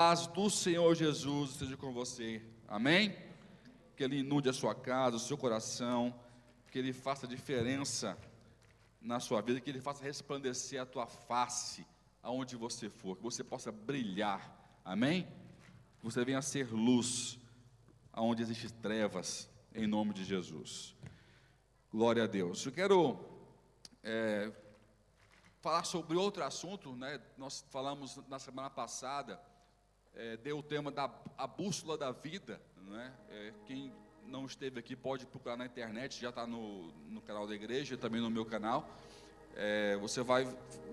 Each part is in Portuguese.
Paz do Senhor Jesus esteja com você, amém? Que Ele inunde a sua casa, o seu coração, que Ele faça diferença na sua vida, que Ele faça resplandecer a tua face, aonde você for, que você possa brilhar, amém? Que você venha a ser luz, aonde existem trevas, em nome de Jesus. Glória a Deus. Eu quero falar sobre outro assunto, né? Nós falamos na semana passada, deu o tema da a bússola da vida, né? Quem não esteve aqui pode procurar na internet, já está no canal da igreja, também no meu canal. Você vai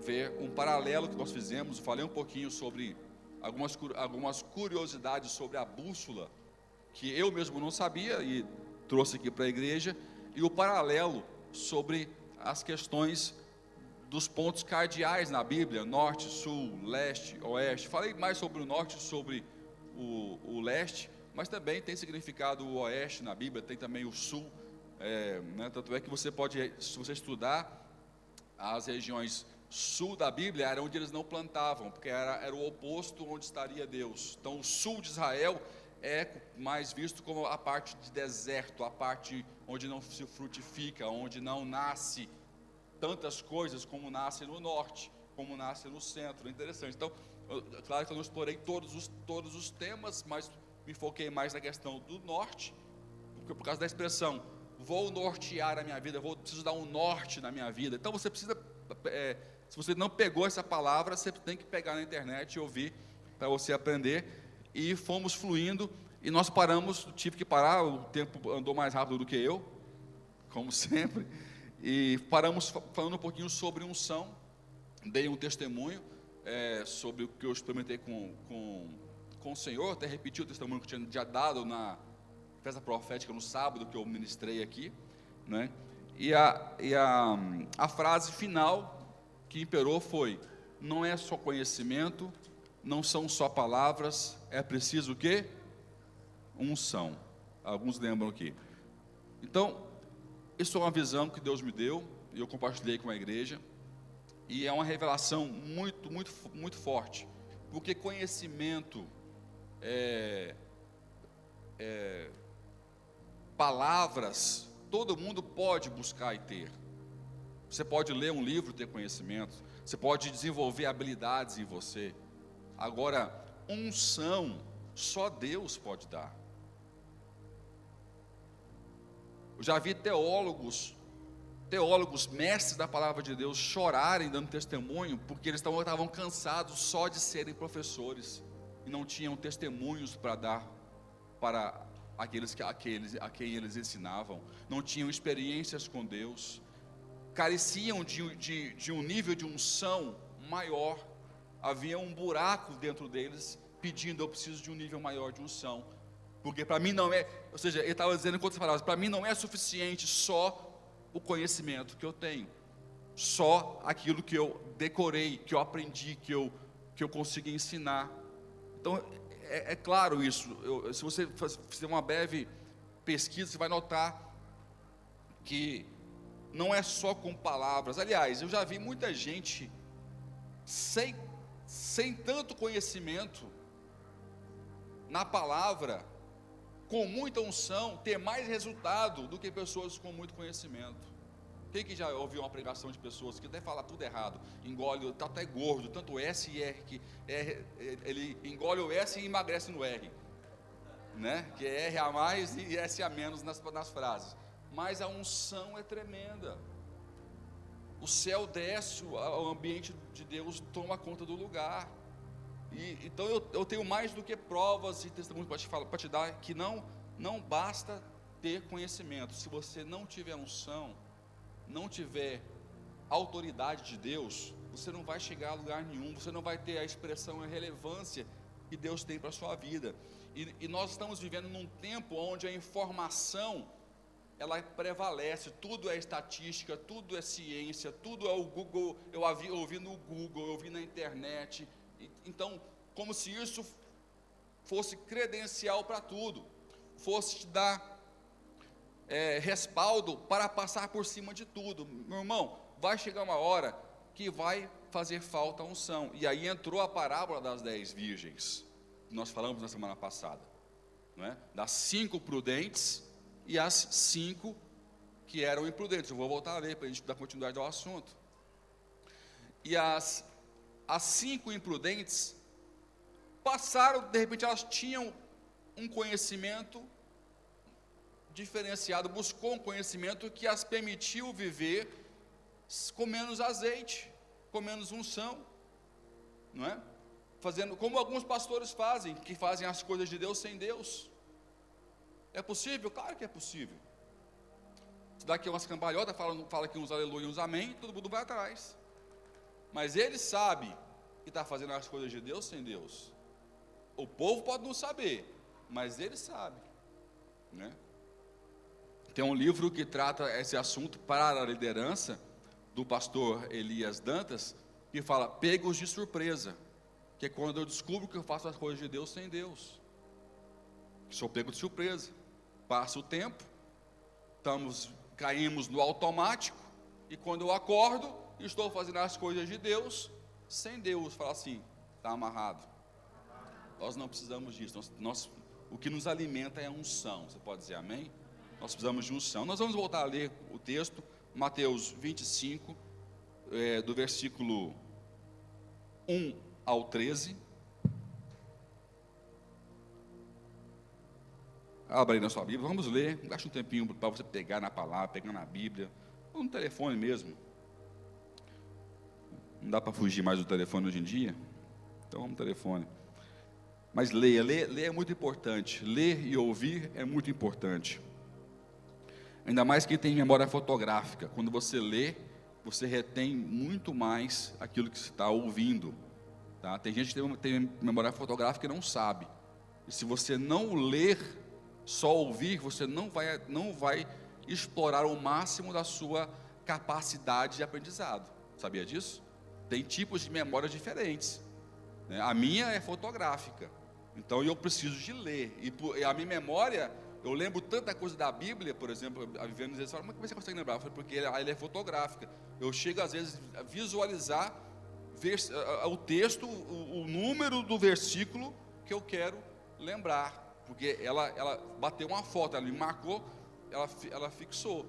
ver um paralelo que nós fizemos. Falei um pouquinho sobre algumas curiosidades sobre a bússola, que eu mesmo não sabia e trouxe aqui para a igreja, e o paralelo sobre as questões dos pontos cardeais na Bíblia, norte, sul, leste, oeste. Falei mais sobre o norte, sobre o leste, mas também tem significado o oeste na Bíblia, tem também o sul, né? Tanto é que você pode, se você estudar, as regiões sul da Bíblia era onde eles não plantavam, porque era o oposto onde estaria Deus. Então o sul de Israel é mais visto como a parte de deserto, a parte onde não se frutifica, onde não nasce tantas coisas como nasce no norte, como nasce no centro. Interessante. Então, claro que eu não explorei todos os temas, mas me foquei mais na questão do norte, por causa da expressão, vou nortear a minha vida, preciso dar um norte na minha vida. Então você precisa, se você não pegou essa palavra, você tem que pegar na internet e ouvir, para você aprender. E fomos fluindo, e nós paramos, tive que parar, o tempo andou mais rápido do que eu, como sempre. E paramos falando um pouquinho sobre unção. Dei um testemunho sobre o que eu experimentei com o Senhor. Até repeti o testemunho que eu tinha já dado na festa profética no sábado, que eu ministrei aqui, né? E a frase final que imperou foi: não é só conhecimento, não são só palavras, é preciso o quê? Unção. Alguns lembram aqui. Então, isso é uma visão que Deus me deu, e eu compartilhei com a igreja, e é uma revelação muito, muito, muito forte, porque conhecimento, palavras, todo mundo pode buscar e ter. Você pode ler um livro e ter conhecimento, você pode desenvolver habilidades em você. Agora, unção, só Deus pode dar. Eu já vi teólogos, mestres da palavra de Deus, chorarem dando testemunho, porque eles estavam cansados só de serem professores, e não tinham testemunhos para dar para a quem eles ensinavam, não tinham experiências com Deus, careciam de um nível de unção maior. Havia um buraco dentro deles, pedindo: eu preciso de um nível maior de unção, porque para mim não é, ou seja, ele estava dizendo em outras palavras, para mim não é suficiente só o conhecimento que eu tenho, só aquilo que eu decorei, que eu aprendi, que eu consegui ensinar. Então, é claro isso. Se você fizer uma breve pesquisa, você vai notar que não é só com palavras. Aliás, eu já vi muita gente sem tanto conhecimento na palavra, com muita unção, ter mais resultado do que pessoas com muito conhecimento. Quem que já ouviu uma pregação de pessoas que até fala tudo errado, engole, está até gordo, tanto S e R, que ele engole o S e emagrece no R, né? Que é R a mais e S a menos nas frases. Mas a unção é tremenda. O céu desce, o ambiente de Deus toma conta do lugar. Então eu tenho mais do que provas e testemunhos para te dar, que não basta ter conhecimento. Se você não tiver unção, não tiver autoridade de Deus, você não vai chegar a lugar nenhum, você não vai ter a expressão e a relevância que Deus tem para a sua vida. E nós estamos vivendo num tempo onde a informação, ela prevalece, tudo é estatística, tudo é ciência, tudo é o Google. Eu ouvi no Google, eu ouvi na internet. Então, como se isso fosse credencial para tudo, fosse te dar respaldo para passar por cima de tudo. Meu irmão, vai chegar uma hora que vai fazer falta a unção. E aí entrou a parábola das 10 virgens. Nós falamos na semana passada, não é? Das 5 prudentes e as 5 que eram imprudentes. Eu vou voltar a ler para a gente dar continuidade ao assunto. E as 5 imprudentes passaram, de repente elas tinham um conhecimento diferenciado, buscou um conhecimento que as permitiu viver com menos azeite, com menos unção, não é? Fazendo como alguns pastores fazem, que fazem as coisas de Deus sem Deus. É possível? Claro que é possível. Se dá aqui umas cambalhotas, fala aqui uns aleluia e uns amém, todo mundo vai atrás. Mas ele sabe que está fazendo as coisas de Deus sem Deus. O povo pode não saber, mas ele sabe, né? Tem um livro que trata esse assunto para a liderança, do pastor Elias Dantas, que fala pegos de surpresa, que é quando eu descubro que eu faço as coisas de Deus sem Deus. Sou pego de surpresa. Passa o tempo, caímos no automático, e quando eu acordo, estou fazendo as coisas de Deus sem Deus. Fala assim, está amarrado. Nós não precisamos disso. O que nos alimenta é a unção. Você pode dizer amém? Nós precisamos de unção. Nós vamos voltar a ler o texto, Mateus 25, do versículo 1 ao 13. Abra aí na sua Bíblia, vamos ler. Gaste um tempinho para você pegar na palavra, pegar na Bíblia, ou no telefone mesmo. Não dá para fugir mais do telefone hoje em dia, então vamos no telefone. Mas ler é muito importante. Ler e ouvir é muito importante. Ainda mais quem tem memória fotográfica. Quando você lê, você retém muito mais aquilo que você está ouvindo, tá? Tem gente que tem memória fotográfica e não sabe. E se você não ler, só ouvir, você não vai explorar o máximo da sua capacidade de aprendizado. Sabia disso? Tem tipos de memórias diferentes, né? A minha é fotográfica, então eu preciso de ler. E a minha memória, eu lembro tanta coisa da Bíblia, por exemplo, a Viviane às vezes fala, mas como você consegue lembrar? Eu falei, porque ela é fotográfica. Eu chego às vezes a visualizar o texto, o número do versículo que eu quero lembrar, porque ela bateu uma foto, ela me marcou, ela fixou,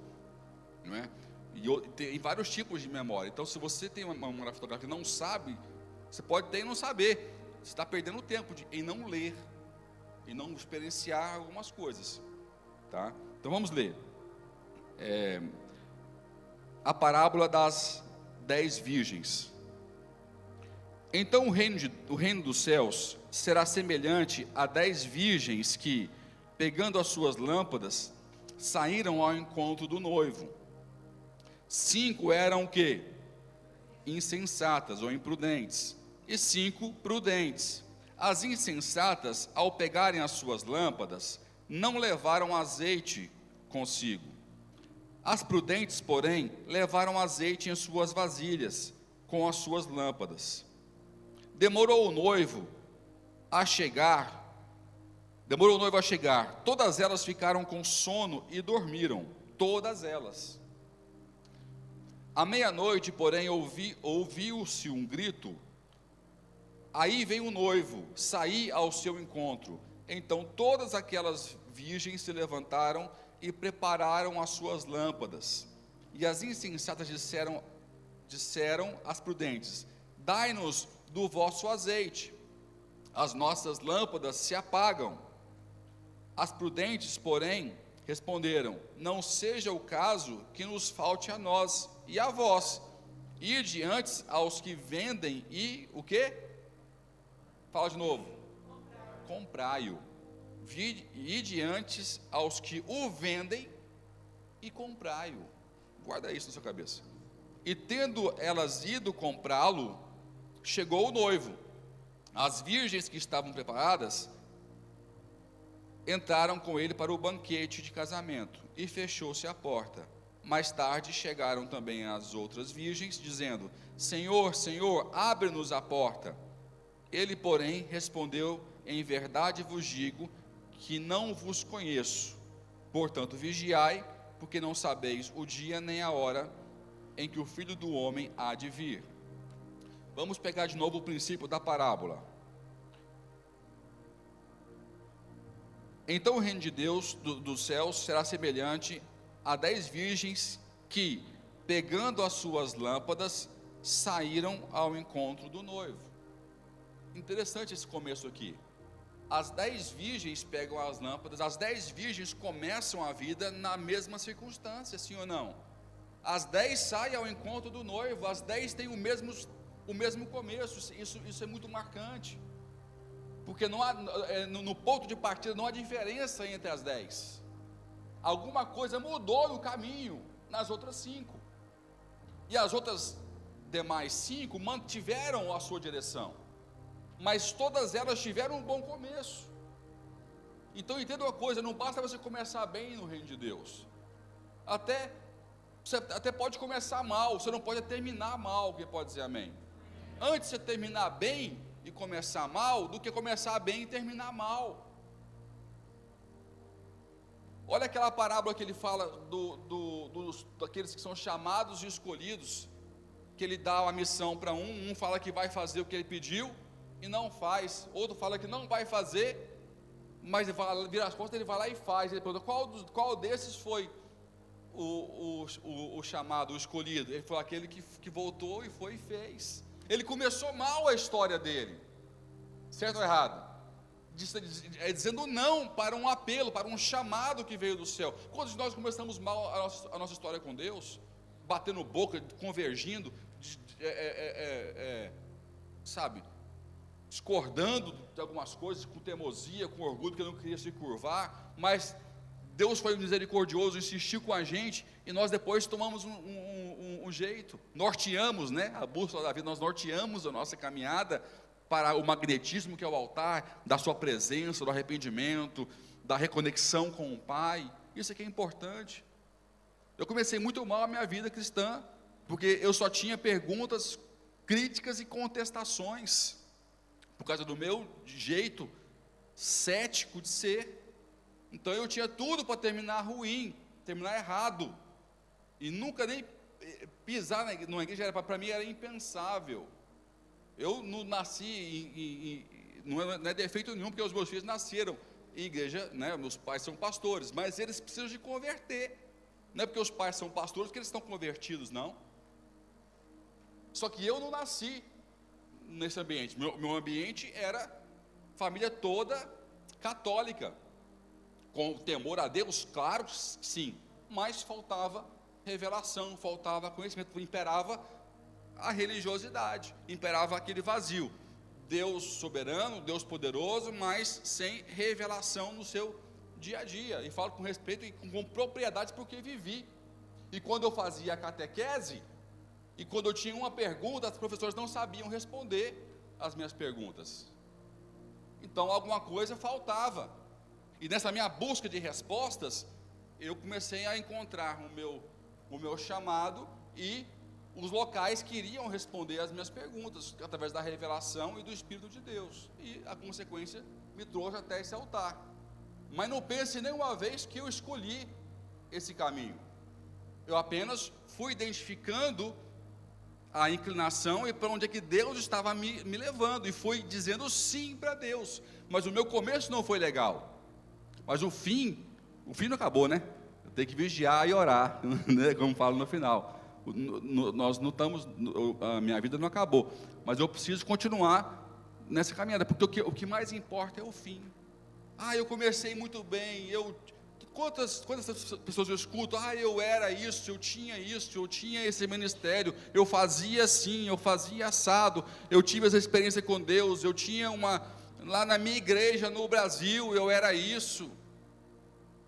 não é? E tem vários tipos de memória. Então, se você tem uma memória fotográfica e não sabe, você pode ter e não saber. Você está perdendo tempo em não ler, em não experienciar algumas coisas, tá? Então vamos ler a parábola das 10 virgens. Então o reino dos céus será semelhante a 10 virgens que, pegando as suas lâmpadas, saíram ao encontro do noivo. 5 eram o quê? Insensatas ou imprudentes, e 5 prudentes. As insensatas, ao pegarem as suas lâmpadas, não levaram azeite consigo. As prudentes, porém, levaram azeite em suas vasilhas, com as suas lâmpadas. Demorou o noivo a chegar, todas elas ficaram com sono e dormiram, todas elas. À meia-noite, porém, ouviu-se um grito, aí vem o noivo, saí ao seu encontro. Então todas aquelas virgens se levantaram e prepararam as suas lâmpadas. E as insensatas disseram às prudentes, dai-nos do vosso azeite, as nossas lâmpadas se apagam. As prudentes, porém, responderam, não seja o caso que nos falte a nós e a vós. Ide antes aos que vendem e o quê? Fala de novo. Comprai-o. Ide antes aos que o vendem e comprai-o. Guarda isso na sua cabeça. E tendo elas ido comprá-lo, chegou o noivo. As virgens que estavam preparadas entraram com ele para o banquete de casamento, e fechou-se a porta. Mais tarde chegaram também as outras virgens, dizendo, Senhor, Senhor, abre-nos a porta. Ele, porém, respondeu, em verdade vos digo, que não vos conheço. Portanto, vigiai, porque não sabeis o dia nem a hora em que o Filho do Homem há de vir. Vamos pegar de novo o princípio da parábola. Então o reino de Deus, dos céus, será semelhante a 10 virgens que, pegando as suas lâmpadas, saíram ao encontro do noivo. Interessante esse começo aqui. As 10 virgens pegam as lâmpadas, as 10 virgens começam a vida na mesma circunstância, sim ou não? As 10 saem ao encontro do noivo, as 10 têm o mesmo começo, isso é muito marcante, porque não há, no ponto de partida não há diferença entre as 10, alguma coisa mudou no caminho nas outras 5, e as outras demais 5 mantiveram a sua direção, mas todas elas tiveram um bom começo. Então entenda uma coisa, não basta você começar bem no reino de Deus, você até pode começar mal, você não pode terminar mal. Quem pode dizer amém? Antes de você terminar bem e começar mal, do que começar bem e terminar mal. Olha aquela parábola que ele fala daqueles que são chamados e escolhidos, que ele dá uma missão para um fala que vai fazer o que ele pediu e não faz, outro fala que não vai fazer, mas ele vira as costas, ele vai lá e faz. Ele pergunta, qual desses foi o chamado, o escolhido? Ele foi aquele que voltou e foi e fez. Ele começou mal a história dele, certo ou errado? Dizendo não para um apelo, para um chamado que veio do céu. Quando nós começamos mal a nossa história com Deus, batendo boca, convergindo, sabe, discordando de algumas coisas, com teimosia, com orgulho, que não queria se curvar, mas Deus foi misericordioso, insistiu com a gente, e nós depois tomamos um jeito, norteamos, né, a bússola da vida, nós norteamos a nossa caminhada para o magnetismo que é o altar, da sua presença, do arrependimento, da reconexão com o Pai. Isso aqui é importante. Eu comecei muito mal a minha vida cristã, porque eu só tinha perguntas, críticas e contestações, por causa do meu jeito cético de ser. Então eu tinha tudo para terminar ruim, terminar errado, e nunca nem pisar numa igreja, para mim era impensável. Eu não nasci, não é defeito nenhum, porque os meus filhos nasceram em igreja, né? Meus pais são pastores, mas eles precisam de converter, não é porque os pais são pastores que eles estão convertidos, não. Só que eu não nasci nesse ambiente, meu ambiente era família toda católica, com temor a Deus, claro, sim, mas faltava revelação, faltava conhecimento, imperava a religiosidade, imperava aquele vazio, Deus soberano, Deus poderoso, mas sem revelação no seu dia a dia. E falo com respeito e com propriedade, porque vivi. E quando eu fazia a catequese, e quando eu tinha uma pergunta, os professores não sabiam responder as minhas perguntas, então alguma coisa faltava. E nessa minha busca de respostas, eu comecei a encontrar o meu chamado, e os locais que iriam responder as minhas perguntas, através da revelação e do Espírito de Deus, e a consequência me trouxe até esse altar. Mas não pense nenhuma vez que eu escolhi esse caminho, eu apenas fui identificando a inclinação e para onde é que Deus estava me levando, e fui dizendo sim para Deus. Mas o meu começo não foi legal, mas o fim não acabou, né? Eu tenho que vigiar e orar, né? Como falo no final. Nós não estamos, a minha vida não acabou, mas eu preciso continuar nessa caminhada, porque o que mais importa é o fim. Eu comecei muito bem, quantas pessoas eu escuto, eu era isso, eu tinha esse ministério, eu fazia assim, eu fazia assado, eu tive essa experiência com Deus, eu tinha lá na minha igreja no Brasil, eu era isso.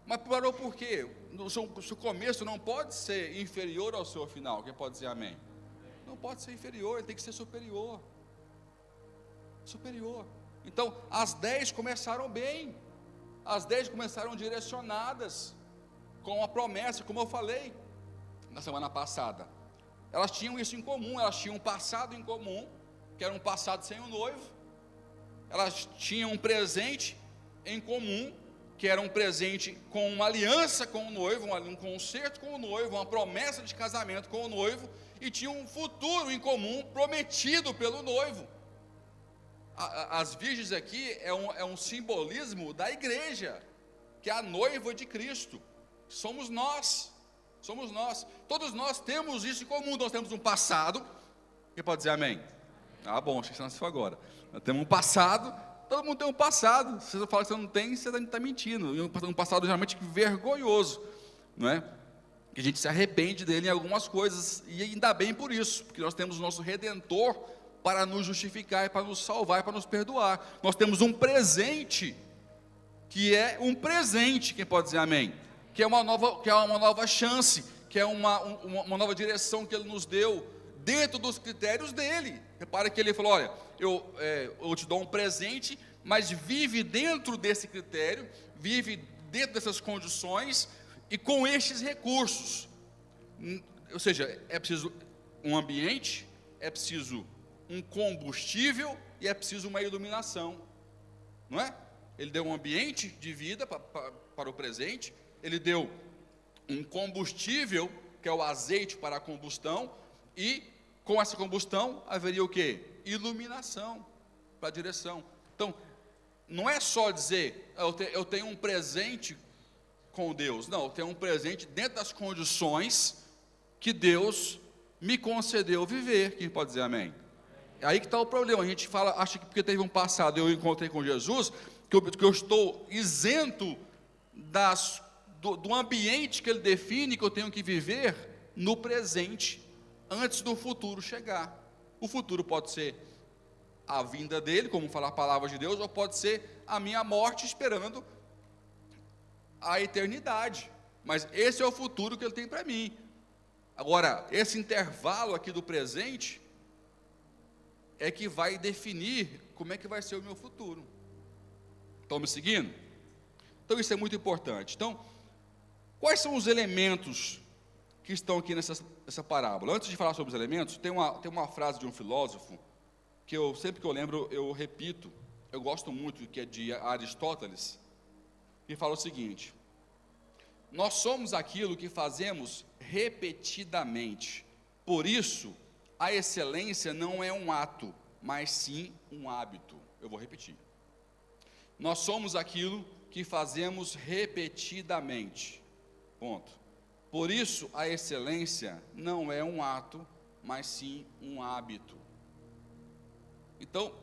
Mas parou por quê? O seu começo não pode ser inferior ao seu final. Quem pode dizer amém? Não pode ser inferior, ele tem que ser superior. Então, as 10 começaram bem, as 10 começaram direcionadas, com a promessa, como eu falei na semana passada. Elas tinham isso em comum, elas tinham um passado em comum, que era um passado sem o noivo. Elas tinham um presente em comum, que era um presente com uma aliança com o noivo, um concerto com o noivo, uma promessa de casamento com o noivo, e tinha um futuro em comum prometido pelo noivo. As virgens aqui é um simbolismo da igreja, que é a noiva de Cristo. Somos nós. Todos nós temos isso em comum. Nós temos um passado. Quem pode dizer amém? Ah, bom, acho que você nasceu agora. Nós temos um passado. Todo mundo tem um passado. Se você fala que você não tem, você está mentindo. E um passado geralmente vergonhoso, não é? Que a gente se arrepende dele em algumas coisas, e ainda bem por isso, porque nós temos o nosso Redentor para nos justificar, para nos salvar, para nos perdoar. Nós temos um presente, que é um presente, quem pode dizer amém? Que é uma nova chance, que é uma nova direção que Ele nos deu, dentro dos critérios dEle. Repara que Ele falou, olha, eu te dou um presente, mas vive dentro desse critério, vive dentro dessas condições, e com estes recursos. Ou seja, é preciso um ambiente, é preciso um combustível, e é preciso uma iluminação, não é? Ele deu um ambiente de vida para o presente, Ele deu um combustível, que é o azeite para a combustão, e com essa combustão haveria o quê? Iluminação para a direção. Então, não é só dizer, eu tenho um presente com Deus. Não, eu tenho um presente dentro das condições que Deus me concedeu viver. Quem pode dizer amém? É aí que está o problema. A gente fala, acha que porque teve um passado, eu encontrei com Jesus, que eu estou isento do ambiente que Ele define, que eu tenho que viver no presente, antes do futuro chegar. O futuro pode ser a vinda dEle, como falar a palavra de Deus, ou pode ser a minha morte esperando a eternidade. Mas esse é o futuro que Ele tem para mim. Agora, esse intervalo aqui do presente é que vai definir como é que vai ser o meu futuro. Estão me seguindo? Então isso é muito importante. Então, quais são os elementos que estão aqui nessa parábola? Antes de falar sobre os elementos, tem uma frase de um filósofo que sempre que eu lembro, eu repito. Eu gosto muito, que é de Aristóteles, que fala o seguinte: nós somos aquilo que fazemos repetidamente. Por isso, a excelência não é um ato, mas sim um hábito. Eu vou repetir. Nós somos aquilo que fazemos repetidamente. Ponto. Por isso, a excelência não é um ato, mas sim um hábito. Então,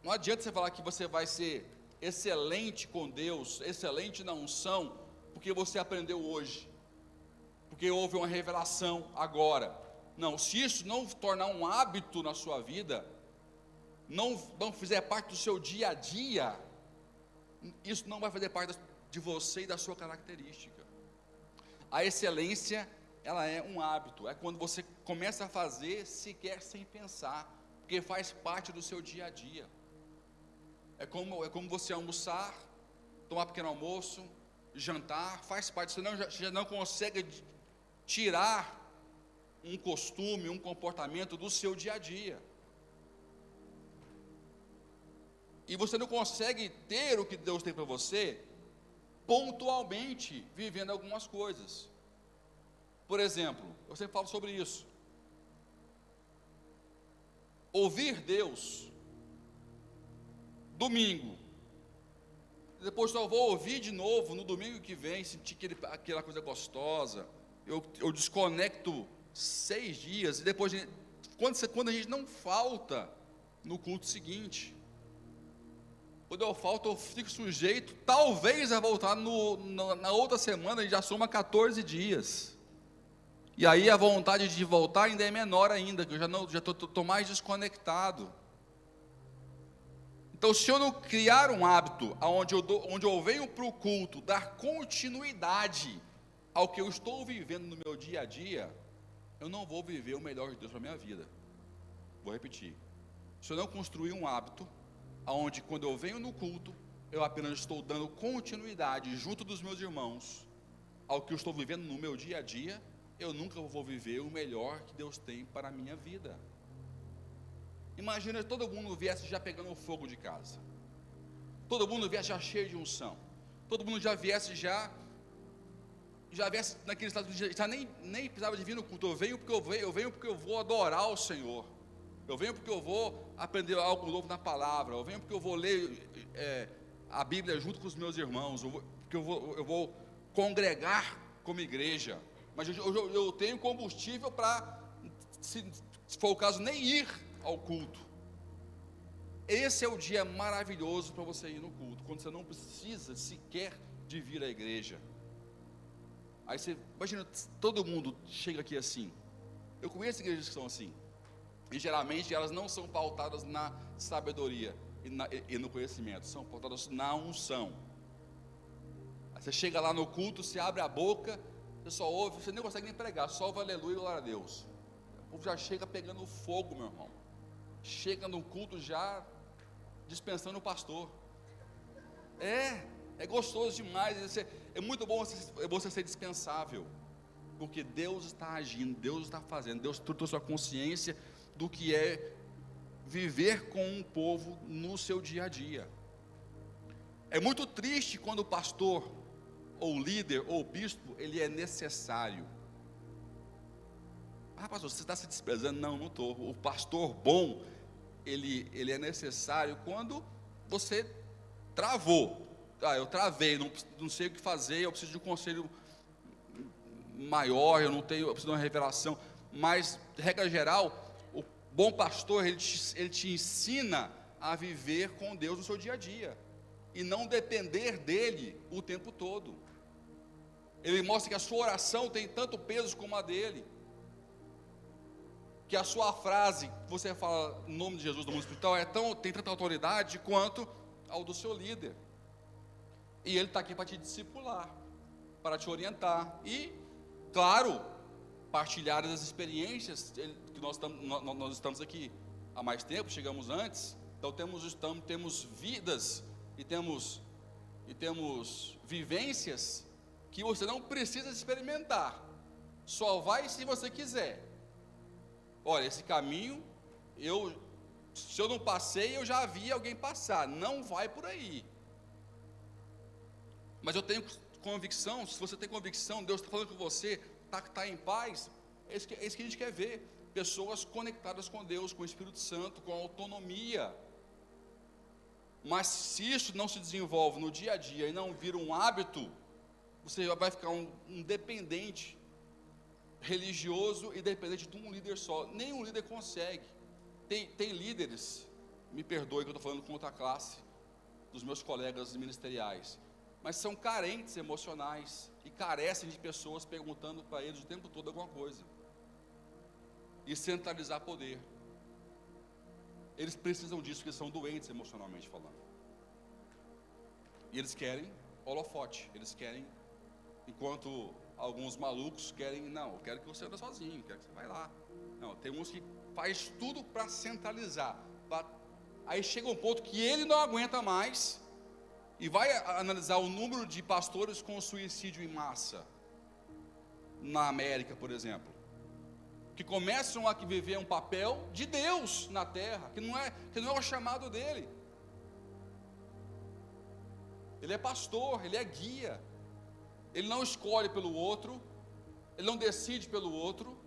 não adianta você falar que você vai ser excelente com Deus, excelente na unção, porque você aprendeu hoje, porque houve uma revelação agora. Não, se isso não tornar um hábito na sua vida, não fizer parte do seu dia a dia, isso não vai fazer parte de você e da sua característica. A excelência, ela é um hábito, é quando você começa a fazer sequer sem pensar, porque faz parte do seu dia a dia. É como você almoçar, tomar pequeno almoço, jantar, faz parte. Você já não consegue tirar um costume, um comportamento do seu dia a dia. E você não consegue ter o que Deus tem para você pontualmente, vivendo algumas coisas. Por exemplo, eu sempre falo sobre isso. Ouvir Deus domingo, depois só vou ouvir de novo no domingo que vem, sentir aquela coisa gostosa, eu desconecto 6 dias, e depois, quando a gente não falta no culto seguinte, quando eu falto, eu fico sujeito, talvez, a voltar na outra semana, já soma 14 dias, e aí a vontade de voltar ainda é menor ainda, que eu já estou mais desconectado. Então, se eu não criar um hábito onde eu venho para o culto, dar continuidade ao que eu estou vivendo no meu dia a dia, eu não vou viver o melhor de Deus para a minha vida. Vou repetir. Se eu não construir um hábito, onde quando eu venho no culto, eu apenas estou dando continuidade junto dos meus irmãos, ao que eu estou vivendo no meu dia a dia, eu nunca vou viver o melhor que Deus tem para a minha vida. Imagina se todo mundo viesse já pegando o fogo de casa, todo mundo viesse já cheio de unção, todo mundo já viesse naquele estado, já nem precisava de vir no culto. Eu venho porque eu vou adorar o Senhor, eu venho porque eu vou aprender algo novo na palavra, eu venho porque eu vou ler a Bíblia junto com os meus irmãos, porque eu vou congregar como igreja, mas eu tenho combustível para, se for o caso, nem ir ao culto. Esse é o dia maravilhoso para você ir no culto, quando você não precisa sequer de vir à igreja. Aí você imagina, todo mundo chega aqui assim. Eu conheço igrejas que são assim, e geralmente elas não são pautadas na sabedoria e no conhecimento, são pautadas na unção. Aí você chega lá no culto, você abre a boca, você só ouve, você nem consegue nem pregar, só ouve aleluia e glória a Deus. O povo já chega pegando fogo, meu irmão. Chega no culto já dispensando o pastor. É gostoso demais, é muito bom você ser dispensável, porque Deus está agindo, Deus está fazendo, Deus trouxe a consciência do que é viver com um povo no seu dia a dia. É muito triste quando o pastor, ou líder, ou bispo, ele é necessário. Ah, pastor, você está se desprezando? Não, não estou. O pastor bom, ele é necessário quando você travou. Eu travei, não sei o que fazer, eu preciso de um conselho maior, eu preciso de uma revelação. Mas, regra geral, o bom pastor, ele te ensina a viver com Deus no seu dia a dia, e não depender dele o tempo todo. Ele mostra que a sua oração tem tanto peso como a dele, que a sua frase que você fala em nome de Jesus no mundo espiritual tem tanta autoridade quanto ao do seu líder. E ele está aqui para te discipular, para te orientar e, claro, partilhar as experiências que nós estamos aqui há mais tempo, chegamos antes, então temos vidas e temos vivências que você não precisa experimentar, só vai se você quiser. Olha, esse caminho, se eu não passei, eu já vi alguém passar, não vai por aí. Mas eu tenho convicção, se você tem convicção, Deus está falando com você, está em paz, é isso que a gente quer ver, pessoas conectadas com Deus, com o Espírito Santo, com autonomia. Mas se isso não se desenvolve no dia a dia e não vira um hábito, você vai ficar um dependente religioso e dependente de um líder só. Nenhum líder consegue. Tem líderes, me perdoe que eu estou falando com outra classe, dos meus colegas ministeriais, mas são carentes emocionais e carecem de pessoas perguntando para eles o tempo todo alguma coisa, e centralizar poder. Eles precisam disso, porque são doentes emocionalmente falando, e eles querem holofote, eles querem, enquanto alguns malucos querem, não, eu quero que você ande sozinho, quero que você vai lá. Não, tem uns que faz tudo para centralizar, aí chega um ponto que ele não aguenta mais, e vai analisar o número de pastores com suicídio em massa, na América, por exemplo, que começam a viver um papel de Deus na terra, que não é o chamado dele. Ele é pastor, ele é guia, ele não escolhe pelo outro, ele não decide pelo outro,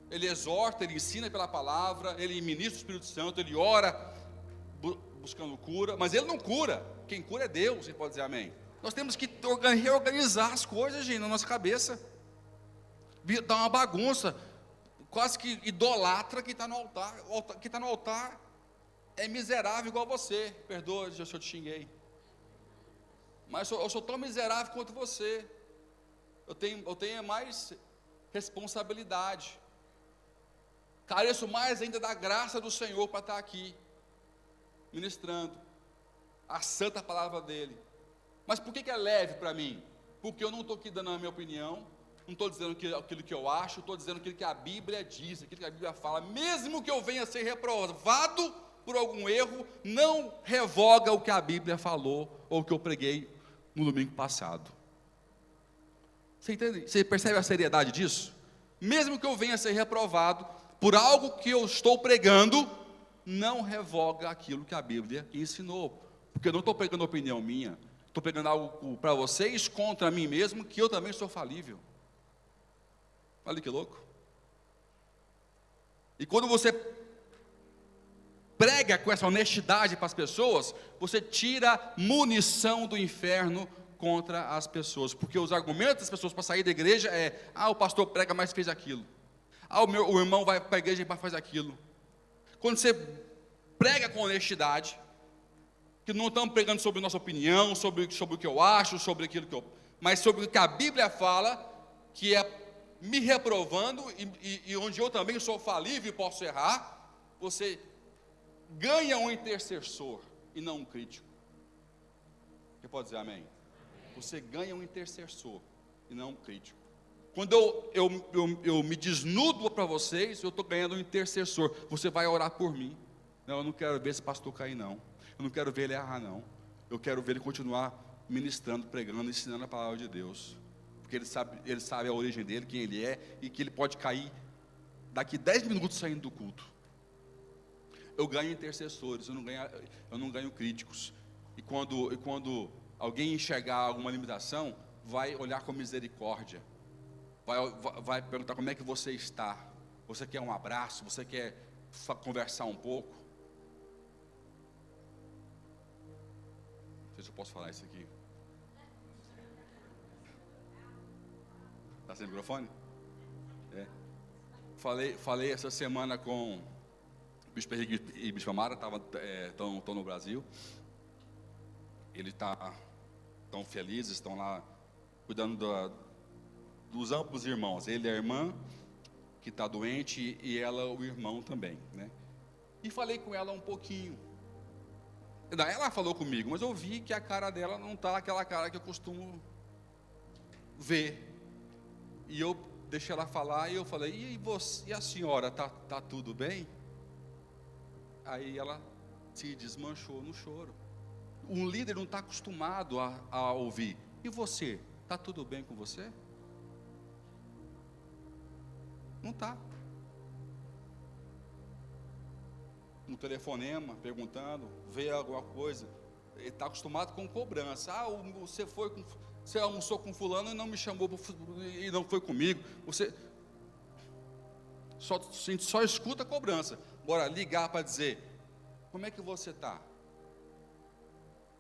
ele exorta, ele ensina pela palavra, ele ministra o Espírito Santo, ele ora buscando cura, mas ele não cura. Quem cura é Deus, você pode dizer amém. Nós temos que reorganizar as coisas, gente, na nossa cabeça. Dá uma bagunça, quase que idolatra quem está no altar. Quem está no altar é miserável igual você. Perdoa se eu te xinguei, mas eu sou tão miserável quanto você. Eu tenho mais responsabilidade, careço mais ainda da graça do Senhor para estar aqui ministrando a santa palavra dele. Mas por que é leve para mim? Porque eu não estou aqui dando a minha opinião, não estou dizendo aquilo que eu acho, estou dizendo aquilo que a Bíblia diz, aquilo que a Bíblia fala. Mesmo que eu venha a ser reprovado por algum erro, não revoga o que a Bíblia falou, ou o que eu preguei no domingo passado. Você entende? Você percebe a seriedade disso? Mesmo que eu venha a ser reprovado por algo que eu estou pregando, não revoga aquilo que a Bíblia ensinou, porque eu não estou pregando opinião minha, estou pregando algo para vocês contra mim mesmo, que eu também sou falível. Olha que louco. E quando você prega com essa honestidade para as pessoas, você tira munição do inferno contra as pessoas, porque os argumentos das pessoas para sair da igreja é: o pastor prega, mas fez aquilo, o irmão vai para a igreja e faz aquilo. Quando você prega com honestidade, que não estamos pregando sobre nossa opinião, sobre o que eu acho, sobre aquilo mas sobre o que a Bíblia fala, que é me reprovando, e onde eu também sou falível e posso errar, você ganha um intercessor e não um crítico. Você pode dizer amém? Você ganha um intercessor e não um crítico. Quando eu me desnudo para vocês, eu estou ganhando um intercessor. Você vai orar por mim. Não, eu não quero ver esse pastor cair, não. Eu não quero ver ele errar, não. Eu quero ver ele continuar ministrando, pregando, ensinando a palavra de Deus. Porque ele sabe a origem dele, quem ele é, e que ele pode cair daqui 10 minutos saindo do culto. Eu ganho intercessores, eu não ganho críticos. E quando alguém enxergar alguma limitação, vai olhar com misericórdia. Vai perguntar como é que você está. Você quer um abraço? Você quer conversar um pouco? Não sei se eu posso falar isso aqui. Está sem microfone? Falei essa semana com o Bispo Henrique e Bispo Amara, estão no Brasil. Eles estão felizes, estão lá cuidando dos ambos irmãos. Ele é a irmã que está doente e ela o irmão também, né? E falei com ela um pouquinho. Ela falou comigo, mas eu vi que a cara dela não está aquela cara que eu costumo ver. E eu deixei ela falar e eu falei: e a senhora, tá tudo bem? Aí ela se desmanchou no choro. Um líder não está acostumado a ouvir: e você, está tudo bem com você? Não está. Um telefonema, perguntando, vê alguma coisa. Ele está acostumado com cobrança. Você almoçou com fulano e não me chamou, e não foi comigo. A gente só escuta cobrança. Bora ligar para dizer: como é que você está?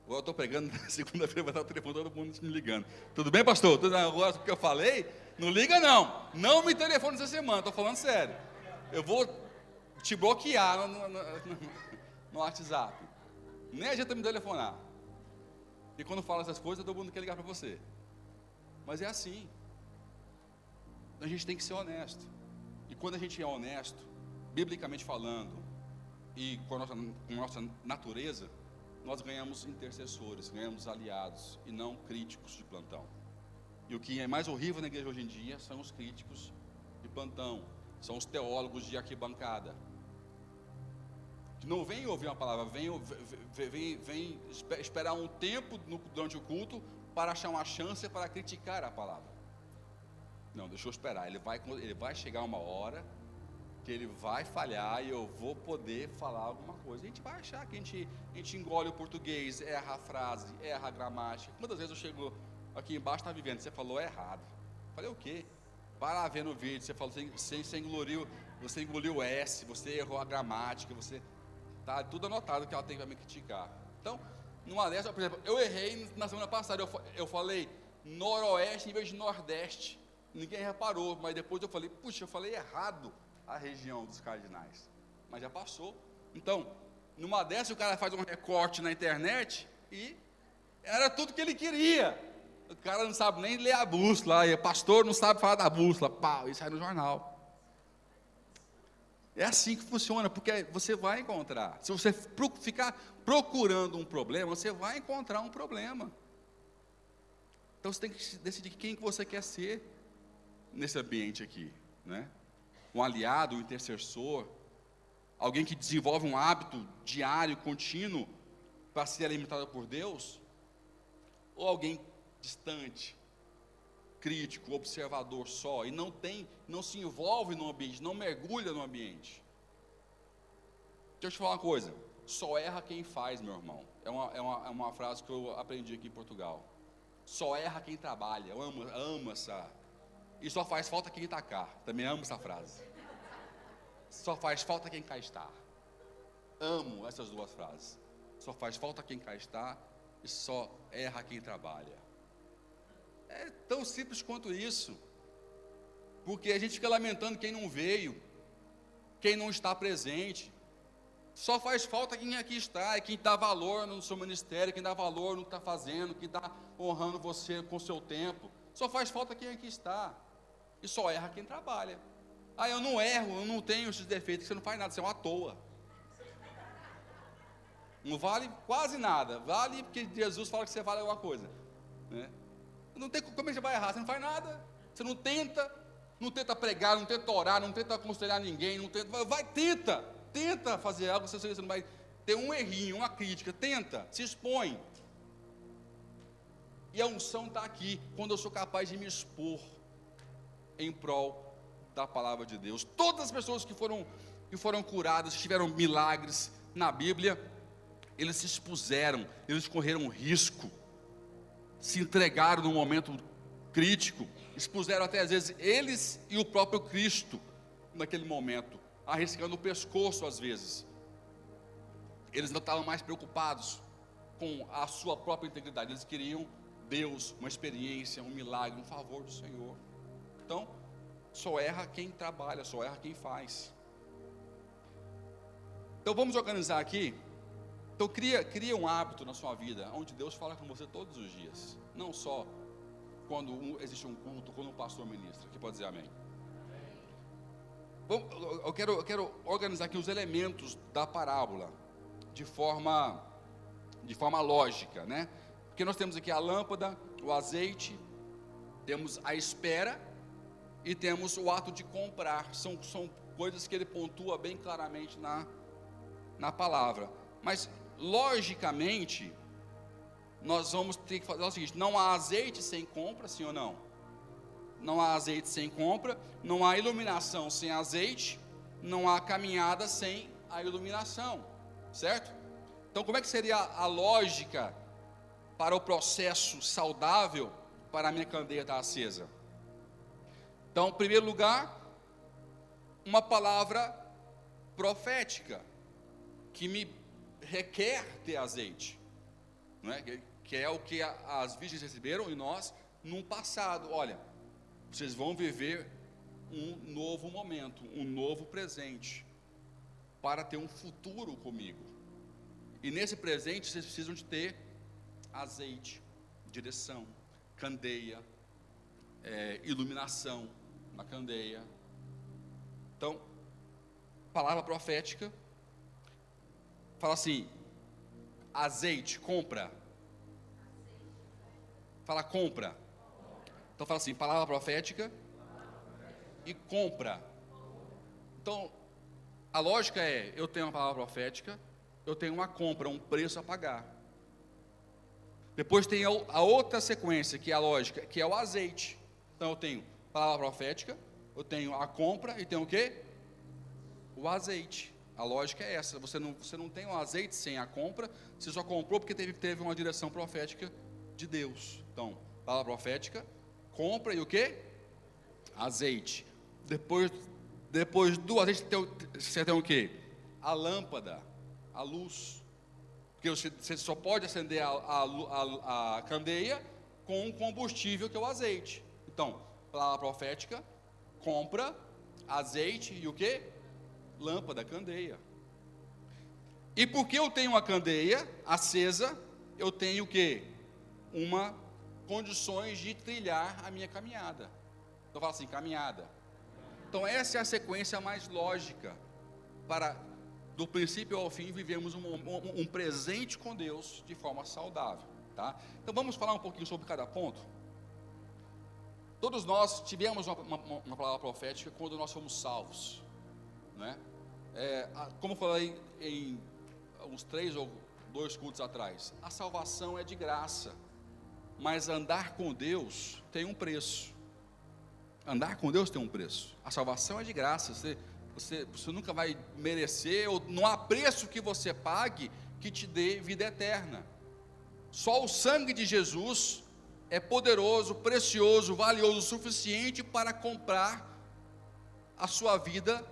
Agora eu estou pregando, na segunda-feira vai estar o telefone, todo mundo me ligando. Tudo bem, pastor? Agora porque eu falei, não liga não. Não me telefone essa semana, estou falando sério. Eu vou te bloquear no WhatsApp. Nem adianta me telefonar. E quando fala essas coisas, todo mundo quer ligar para você. Mas é assim. A gente tem que ser honesto. E quando a gente é honesto, biblicamente falando, e com a nossa natureza, nós ganhamos intercessores, ganhamos aliados, e não críticos de plantão. E o que é mais horrível na igreja hoje em dia são os críticos de plantão, são os teólogos de arquibancada, que não vêm ouvir uma palavra, vêm esperar um tempo durante o culto para achar uma chance para criticar a palavra. Não, deixa eu esperar, ele vai chegar uma hora que ele vai falhar e eu vou poder falar alguma coisa. A gente vai achar que a gente engole o português, erra a frase, erra a gramática. Quantas vezes eu chego aqui embaixo, está vivendo, você falou errado. Falei o quê? Vai lá ver no vídeo, você falou, você engoliu o S, você errou a gramática, você... Tá tudo anotado que ela tem para me criticar. Então, numa dessas, por exemplo, eu errei na semana passada, eu falei noroeste em vez de nordeste. Ninguém reparou, mas depois eu falei, puxa, eu falei errado a região dos cardinais. Mas já passou. Então, numa dessas o cara faz um recorte na internet e era tudo que ele queria. O cara não sabe nem ler a bússola, o pastor não sabe falar da bússola, pau, isso sai no jornal. É assim que funciona, porque você vai encontrar. Se você ficar procurando um problema, você vai encontrar um problema. Então você tem que decidir quem que você quer ser nesse ambiente aqui, né? Um aliado, um intercessor, alguém que desenvolve um hábito diário, contínuo, para ser alimentado por Deus, ou alguém distante, crítico, observador só, e não se envolve no ambiente, não mergulha no ambiente. Deixa eu te falar uma coisa: só erra quem faz, meu irmão. É uma frase que eu aprendi aqui em Portugal. Só erra quem trabalha. Eu amo essa. E só faz falta quem está cá. Também amo essa frase. Só faz falta quem cá está. Amo essas duas frases. Só faz falta quem cá está e só erra quem trabalha. É tão simples quanto isso. Porque a gente fica lamentando quem não veio, quem não está presente. Só faz falta quem aqui está, e quem dá valor no seu ministério, quem dá valor no que está fazendo, quem está honrando você com o seu tempo. Só faz falta quem aqui está. E só erra quem trabalha. Ah, eu não erro, eu não tenho esses defeitos, você não faz nada, você é uma toa. Não vale quase nada. Vale porque Jesus fala que você vale alguma coisa, né? Não tem como você vai errar, você não faz nada. Você não tenta pregar, não tenta orar, não tenta aconselhar ninguém, não tenta, tenta fazer algo, você não vai ter um errinho, uma crítica, tenta, se expõe. E a unção está aqui, quando eu sou capaz de me expor em prol da palavra de Deus. Todas as pessoas que foram curadas, que tiveram milagres na Bíblia, eles se expuseram, eles correram risco, se entregaram num momento crítico, expuseram até às vezes eles e o próprio Cristo naquele momento, arriscando o pescoço às vezes. Eles não estavam mais preocupados com a sua própria integridade, eles queriam Deus, uma experiência, um milagre, um favor do Senhor. Então, só erra quem trabalha, só erra quem faz. Então vamos organizar aqui. Então cria um hábito na sua vida, onde Deus fala com você todos os dias, não só quando existe um culto, quando um pastor ministra. Aqui pode dizer amém. Bom, eu quero organizar aqui os elementos da parábola de forma lógica, né? Porque nós temos aqui a lâmpada, o azeite, temos a espera e temos o ato de comprar. São coisas que ele pontua bem claramente na palavra. Mas logicamente nós vamos ter que fazer o seguinte: não há azeite sem compra, sim ou não? Não há azeite sem compra, não há iluminação sem azeite, não há caminhada sem a iluminação, certo? Então como é que seria a lógica para o processo saudável para a minha candeia estar acesa? Então, em primeiro lugar, uma palavra profética que me requer ter azeite, não é? Que é o que as virgens receberam e nós num passado. Olha, vocês vão viver um novo momento, um novo presente, para ter um futuro comigo. E nesse presente vocês precisam de ter azeite, direção, candeia, iluminação na candeia. Então, palavra profética fala assim: azeite, compra. Fala compra. Então fala assim, palavra profética e compra. Então, a lógica é, eu tenho uma palavra profética, eu tenho uma compra, um preço a pagar. Depois tem a outra sequência, que é a lógica, que é o azeite. Então eu tenho palavra profética, eu tenho a compra e tenho o quê? O azeite. A lógica é essa, você não tem o azeite sem a compra, você só comprou porque teve uma direção profética de Deus. Então, palavra profética, compra e o quê? Azeite. Depois do azeite você tem o quê? A lâmpada, a luz. Porque você só pode acender a candeia com um combustível que é o azeite. Então, palavra profética, compra, azeite e o quê? Lâmpada, candeia. E porque eu tenho uma candeia acesa, eu tenho o quê? Condições de trilhar a minha caminhada. Então fala assim, caminhada. Então essa é a sequência mais lógica para, do princípio ao fim, vivemos um presente com Deus de forma saudável, tá? Então vamos falar um pouquinho sobre cada ponto. Todos nós tivemos uma palavra profética quando nós fomos salvos, né? Como eu falei em uns 3 ou 2 cultos atrás, a salvação é de graça, mas andar com Deus tem um preço. Andar com Deus tem um preço. A salvação é de graça, você nunca vai merecer, ou não há preço que você pague que te dê vida eterna. Só o sangue de Jesus é poderoso, precioso, valioso o suficiente para comprar a sua vida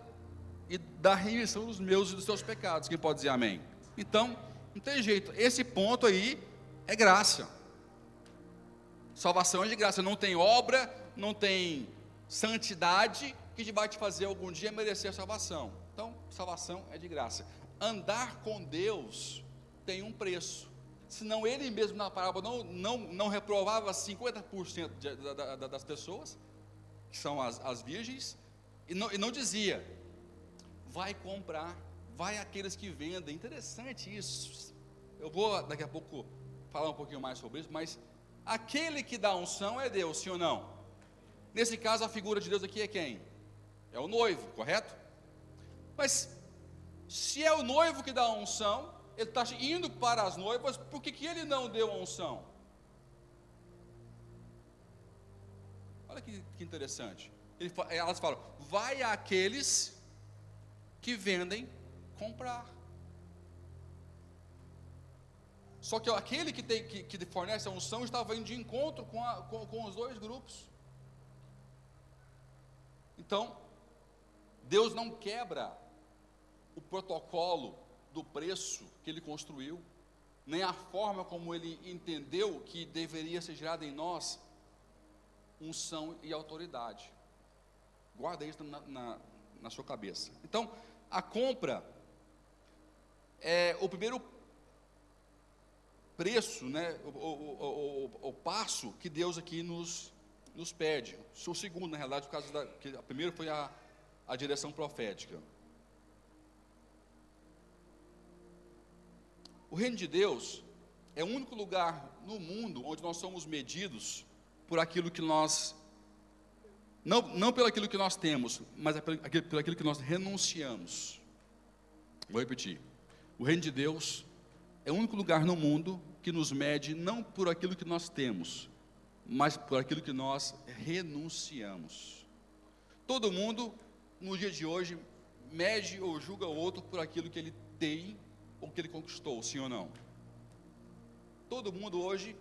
e da remissão dos meus e dos seus pecados. Quem pode dizer amém? Então, não tem jeito, esse ponto aí é graça. Salvação é de graça, não tem obra, não tem santidade que vai te fazer algum dia merecer a salvação. Então, salvação é de graça. Andar com Deus tem um preço. Senão ele mesmo na parábola não reprovava 50% das pessoas, que são as virgens, e não dizia, vai comprar, vai aqueles que vendem. Interessante isso. Eu vou daqui a pouco falar um pouquinho mais sobre isso, mas aquele que dá unção é Deus, sim ou não? Nesse caso a figura de Deus aqui é quem? É o noivo, correto? Mas se é o noivo que dá a unção, ele está indo para as noivas, por que ele não deu a unção? Olha que interessante. Elas falam, vai àqueles que vendem comprar. Só que aquele que fornece a unção estava indo de encontro com os dois grupos. Então, Deus não quebra o protocolo do preço que ele construiu, nem a forma como ele entendeu que deveria ser gerada em nós unção e autoridade. Guarda isso na sua cabeça. Então, a compra é o primeiro preço, né, o passo que Deus aqui nos pede. O segundo, na realidade, por causa que a primeira foi a direção profética. O reino de Deus é o único lugar no mundo onde nós somos medidos por aquilo que nós, não pelo aquilo que nós temos, mas pelo aquilo que nós renunciamos. Vou repetir. O reino de Deus é o único lugar no mundo que nos mede não por aquilo que nós temos, mas por aquilo que nós renunciamos. Todo mundo, no dia de hoje, mede ou julga o outro por aquilo que ele tem ou que ele conquistou, sim ou não? Todo mundo hoje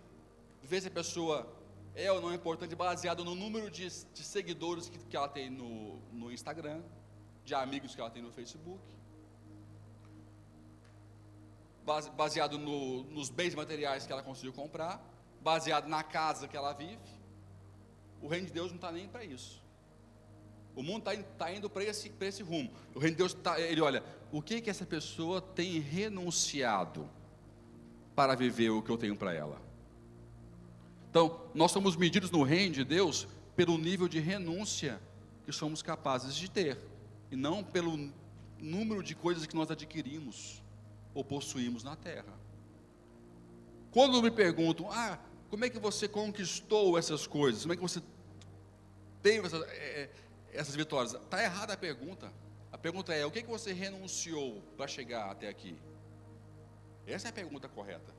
vê se a pessoa é ou não é importante baseado no número de seguidores que ela tem no Instagram, de amigos que ela tem no Facebook, baseado nos bens materiais que ela conseguiu comprar, baseado na casa que ela vive. O reino de Deus não está nem para isso. O mundo está indo para esse rumo. O reino de Deus ele olha, o que essa pessoa tem renunciado para viver o que eu tenho para ela? Então, nós somos medidos no reino de Deus pelo nível de renúncia que somos capazes de ter, e não pelo número de coisas que nós adquirimos ou possuímos na terra. Quando me perguntam, como é que você conquistou essas coisas? Como é que você teve essas vitórias? Está errada a pergunta. A pergunta é, o que você renunciou para chegar até aqui? Essa é a pergunta correta.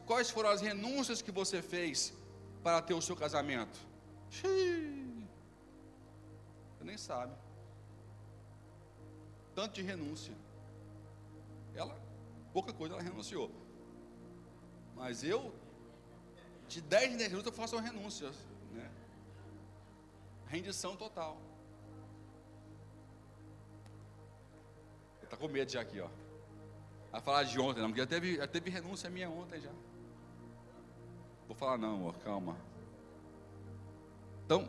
Quais foram as renúncias que você fez para ter o seu casamento? Você nem sabe. Tanto de renúncia. Pouca coisa ela renunciou. Mas de 10 em 10 minutos eu faço uma renúncia, né? Rendição total. Ele está com medo já aqui, ó. Vai falar de ontem, não, porque já teve renúncia minha ontem já. Vou falar não, ó, calma. Então,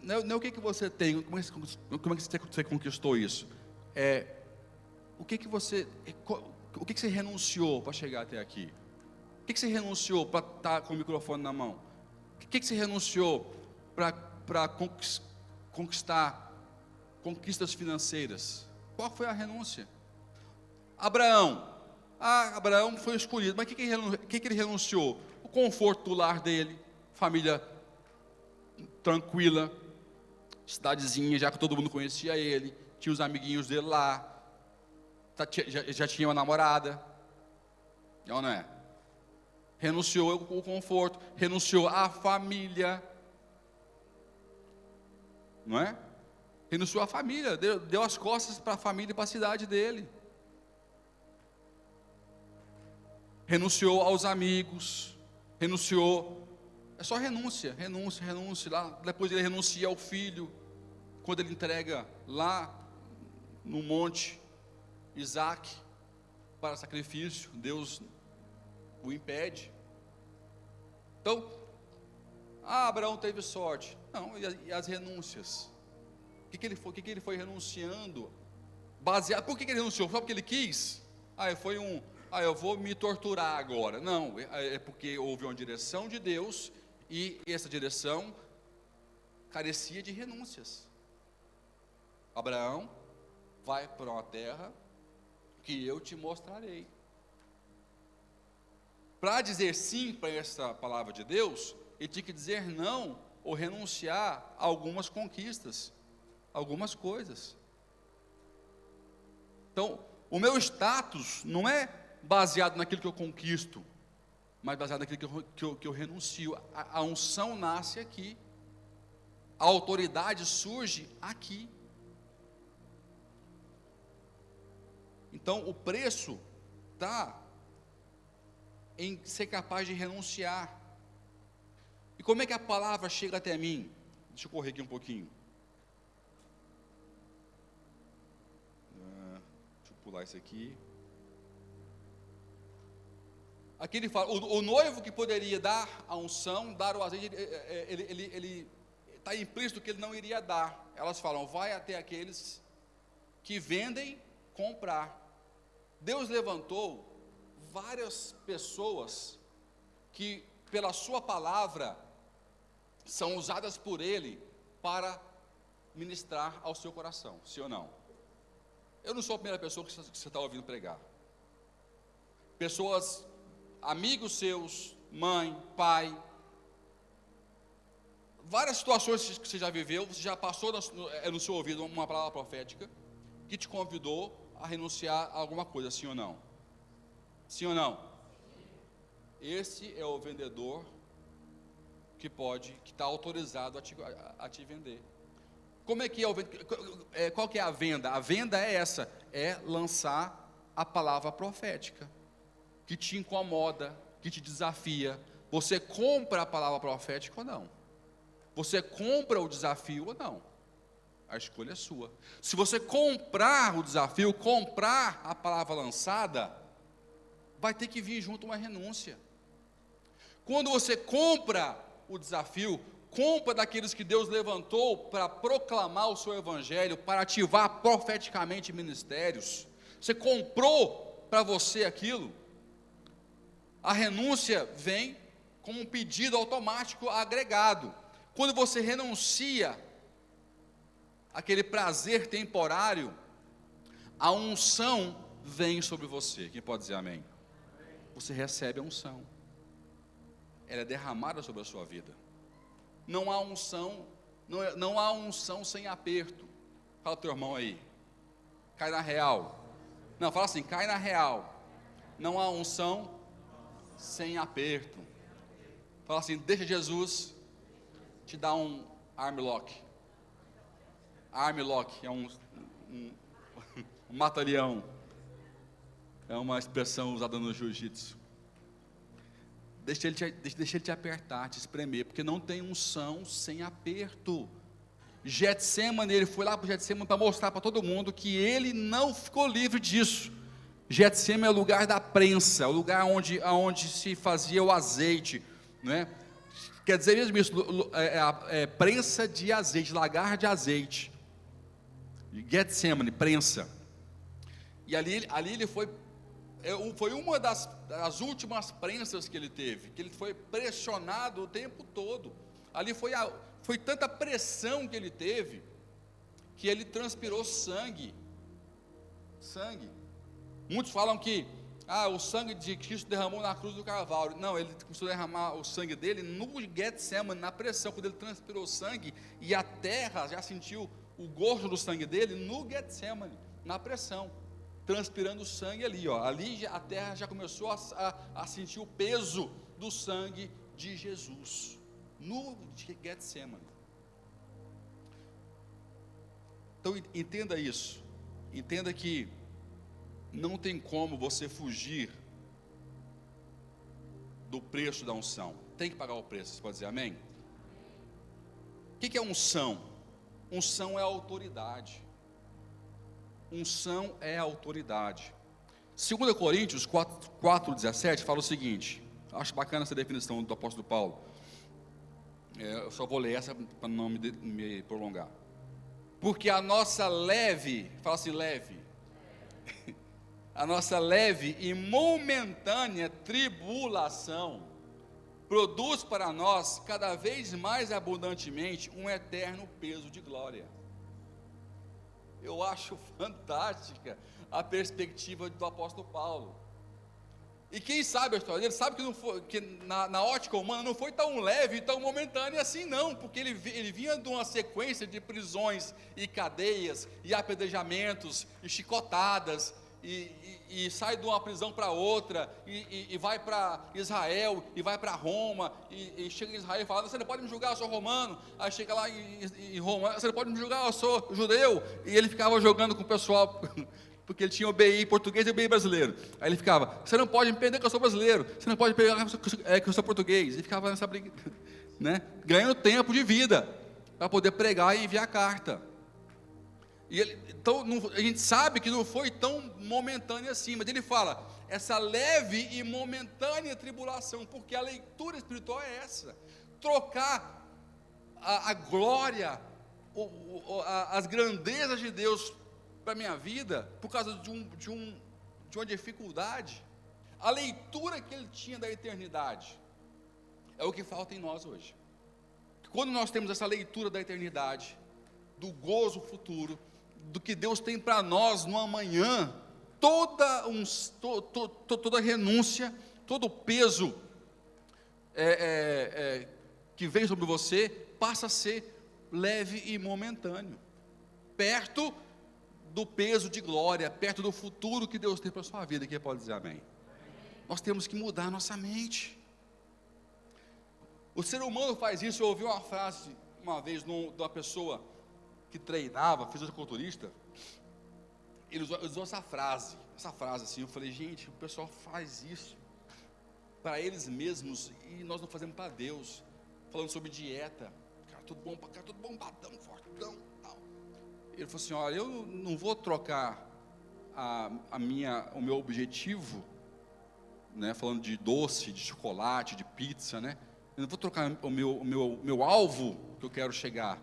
não é o que você tem, como é que você conquistou isso? O que você renunciou para chegar até aqui? O que você renunciou para estar com o microfone na mão? O que você renunciou para conquistar conquistas financeiras? Qual foi a renúncia? Abraão foi escolhido, mas o que ele renunciou? O conforto do lar dele, família tranquila, cidadezinha, já que todo mundo conhecia ele, tinha os amiguinhos dele lá, já tinha uma namorada, não é? Renunciou o conforto, renunciou a família, não é? Renunciou a família, deu as costas para a família e para a cidade dele. Renunciou aos amigos, renunciou, é só renúncia, lá, depois ele renuncia ao filho, quando ele entrega lá no monte Isaac para sacrifício, Deus o impede. Então, Abraão teve sorte. Não, e as renúncias? O que ele foi renunciando? Baseado, por que ele renunciou? Só porque ele quis? Eu vou me torturar agora. Não, é porque houve uma direção de Deus, e essa direção carecia de renúncias. Abraão, vai para uma terra que eu te mostrarei. Para dizer sim para essa palavra de Deus, ele tinha que dizer não, ou renunciar a algumas conquistas, algumas coisas. Então, o meu status não é baseado naquilo que eu conquisto, mas baseado naquilo que eu renuncio. A unção nasce aqui, a autoridade surge aqui. Então, o preço está em ser capaz de renunciar. E como é que a palavra chega até mim? Deixa eu correr aqui um pouquinho. Deixa eu pular isso aqui. Aqui ele fala, o noivo que poderia dar a unção, dar o azeite, ele está implícito que ele não iria dar. Elas falam, vai até aqueles que vendem, comprar. Deus levantou várias pessoas que, pela sua palavra, são usadas por Ele para ministrar ao seu coração, sim ou não? Eu não sou a primeira pessoa que você está ouvindo pregar. Pessoas, amigos seus, mãe, pai, várias situações que você já viveu, você já passou no seu ouvido uma palavra profética que te convidou a renunciar a alguma coisa, sim ou não? Sim ou não? Esse é o vendedor que está autorizado a te vender. Como é que qual que é a venda? A venda é essa, é lançar a palavra profética, que te incomoda, que te desafia. Você compra a palavra profética ou não? Você compra o desafio ou não? A escolha é sua. Se você comprar o desafio, comprar a palavra lançada, vai ter que vir junto uma renúncia. Quando você compra o desafio, compra daqueles que Deus levantou para proclamar o seu evangelho, para ativar profeticamente ministérios, você comprou para você aquilo, a renúncia vem como um pedido automático agregado. Quando você renuncia aquele prazer temporário, a unção vem sobre você. Quem pode dizer amém? Você recebe a unção, ela é derramada sobre a sua vida. Não há unção, não há unção sem aperto. Fala pro teu irmão aí, cai na real. Não, fala assim, cai na real. Não há unção sem aperto. Fala assim, deixa Jesus te dar um armlock. Armlock é um mata-leão. É uma expressão usada no jiu-jitsu. Deixa ele te apertar, te espremer, porque não tem unção sem aperto. Getsemane, ele foi lá para o Getsemane para mostrar para todo mundo que ele não ficou livre disso. Getsemane é o lugar da prensa, o lugar onde se fazia o azeite, né? Quer dizer mesmo isso, prensa de azeite, lagar de azeite. Getsemane, prensa. E ali ele foi uma das últimas prensas que ele teve, que ele foi pressionado o tempo todo. Ali foi tanta pressão que ele teve, que ele transpirou sangue. Muitos falam que o sangue de Cristo derramou na cruz do Calvário. Não, ele começou a derramar o sangue dele no Getsemane, na pressão, quando ele transpirou sangue, e a terra já sentiu o gosto do sangue dele no Getsemane, na pressão, transpirando sangue ali, ali a terra já começou a sentir o peso do sangue de Jesus, no Getsemane. Então entenda isso, entenda que não tem como você fugir do preço da unção, tem que pagar o preço. Você pode dizer amém? O que é unção? Unção é autoridade. Unção é autoridade. 2 Coríntios 4:17 fala o seguinte, acho bacana essa definição do apóstolo Paulo. Eu só vou ler essa para não me prolongar. Porque a nossa leve, fala assim, leve, a nossa leve e momentânea tribulação produz para nós cada vez mais abundantemente um eterno peso de glória. Eu acho fantástica a perspectiva do apóstolo Paulo. E quem sabe a história dele, sabe que, não foi, que na ótica humana não foi tão leve e tão momentânea assim não, porque ele vinha de uma sequência de prisões e cadeias, e apedrejamentos, e chicotadas, e sai de uma prisão para outra, e vai para Israel, e vai para Roma, e chega em Israel e fala, você não pode me julgar, eu sou romano. Aí chega lá em Roma, você não pode me julgar, eu sou judeu. E ele ficava jogando com o pessoal, porque ele tinha o BI português e o BI brasileiro. Aí ele ficava, você não pode me perder que eu sou brasileiro, você não pode pegar que eu sou português. E ficava nessa briga, né? Ganhando tempo de vida, para poder pregar e enviar carta. Então, a gente sabe que não foi tão momentâneo assim, mas ele fala, essa leve e momentânea tribulação, porque a leitura espiritual é essa, trocar a glória, as grandezas de Deus para a minha vida, por causa de uma dificuldade. A leitura que ele tinha da eternidade, é o que falta em nós hoje. Quando nós temos essa leitura da eternidade, do gozo futuro, do que Deus tem para nós no amanhã, toda renúncia, todo peso que vem sobre você, passa a ser leve e momentâneo, perto do peso de glória, perto do futuro que Deus tem para a sua vida. Quem pode dizer amém? Nós temos que mudar a nossa mente. O ser humano faz isso. Eu ouvi uma frase uma vez de uma pessoa que treinava, fisiculturista. Ele usou essa frase assim. Eu falei, gente, o pessoal faz isso para eles mesmos e nós não fazemos para Deus. Falando sobre dieta, cara, tudo bombadão, fortão, tal. Ele falou assim, olha, eu não vou trocar o meu objetivo, né, falando de doce, de chocolate, de pizza, né? Eu não vou trocar o meu alvo que eu quero chegar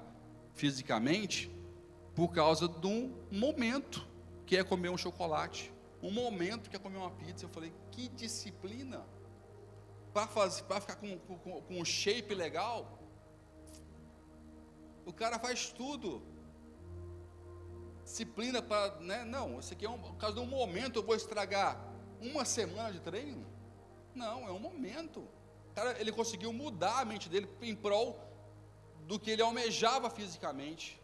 fisicamente por causa de um momento que é comer um chocolate, um momento que é comer uma pizza. Eu falei, que disciplina para ficar com um shape legal. O cara faz tudo, disciplina para, né? Não, isso aqui é por causa de um momento. Eu vou estragar uma semana de treino? Não, é um momento. Cara, ele conseguiu mudar a mente dele em prol do que ele almejava fisicamente.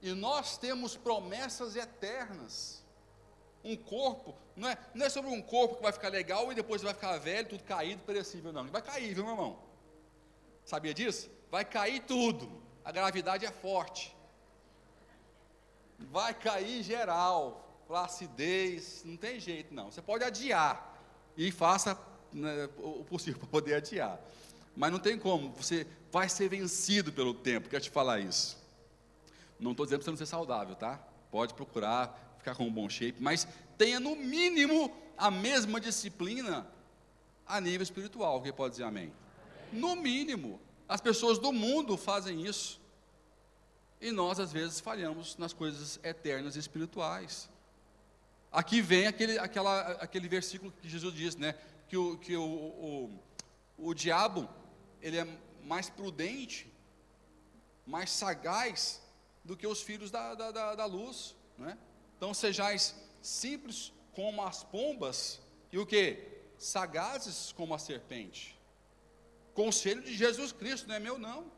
E nós temos promessas eternas. Um corpo, não é sobre um corpo que vai ficar legal e depois vai ficar velho, tudo caído, perecível, não. Vai cair, viu, meu irmão? Sabia disso? Vai cair tudo. A gravidade é forte. Vai cair geral, flacidez, não tem jeito não. Você pode adiar e faça, né, o possível para poder adiar, mas não tem como. Você vai ser vencido pelo tempo. Quero te falar isso. Não estou dizendo para você não ser saudável, tá? Pode procurar ficar com um bom shape, mas tenha no mínimo a mesma disciplina a nível espiritual. Quem pode dizer amém? No mínimo. As pessoas do mundo fazem isso e nós às vezes falhamos nas coisas eternas e espirituais. Aqui vem aquele versículo que Jesus diz, né? Que o diabo, ele é mais prudente, mais sagaz do que os filhos da luz, né? Então sejais simples como as pombas e o que? Sagazes como a serpente. Conselho de Jesus Cristo, não é meu não.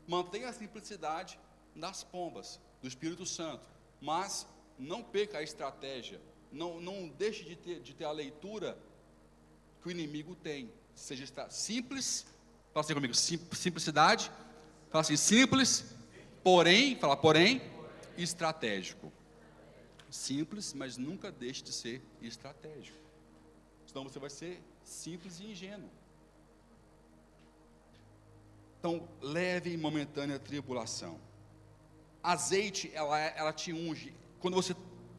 Mantenha a simplicidade das pombas, do Espírito Santo, mas não perca a estratégia, não deixe de ter a leitura que o inimigo tem. Seja simples, fala assim comigo, simplicidade, fala assim, simples, porém estratégico. Simples, mas nunca deixe de ser estratégico, senão você vai ser simples e ingênuo. Então, leve e momentânea tribulação. azeite, ela te unge. Quando você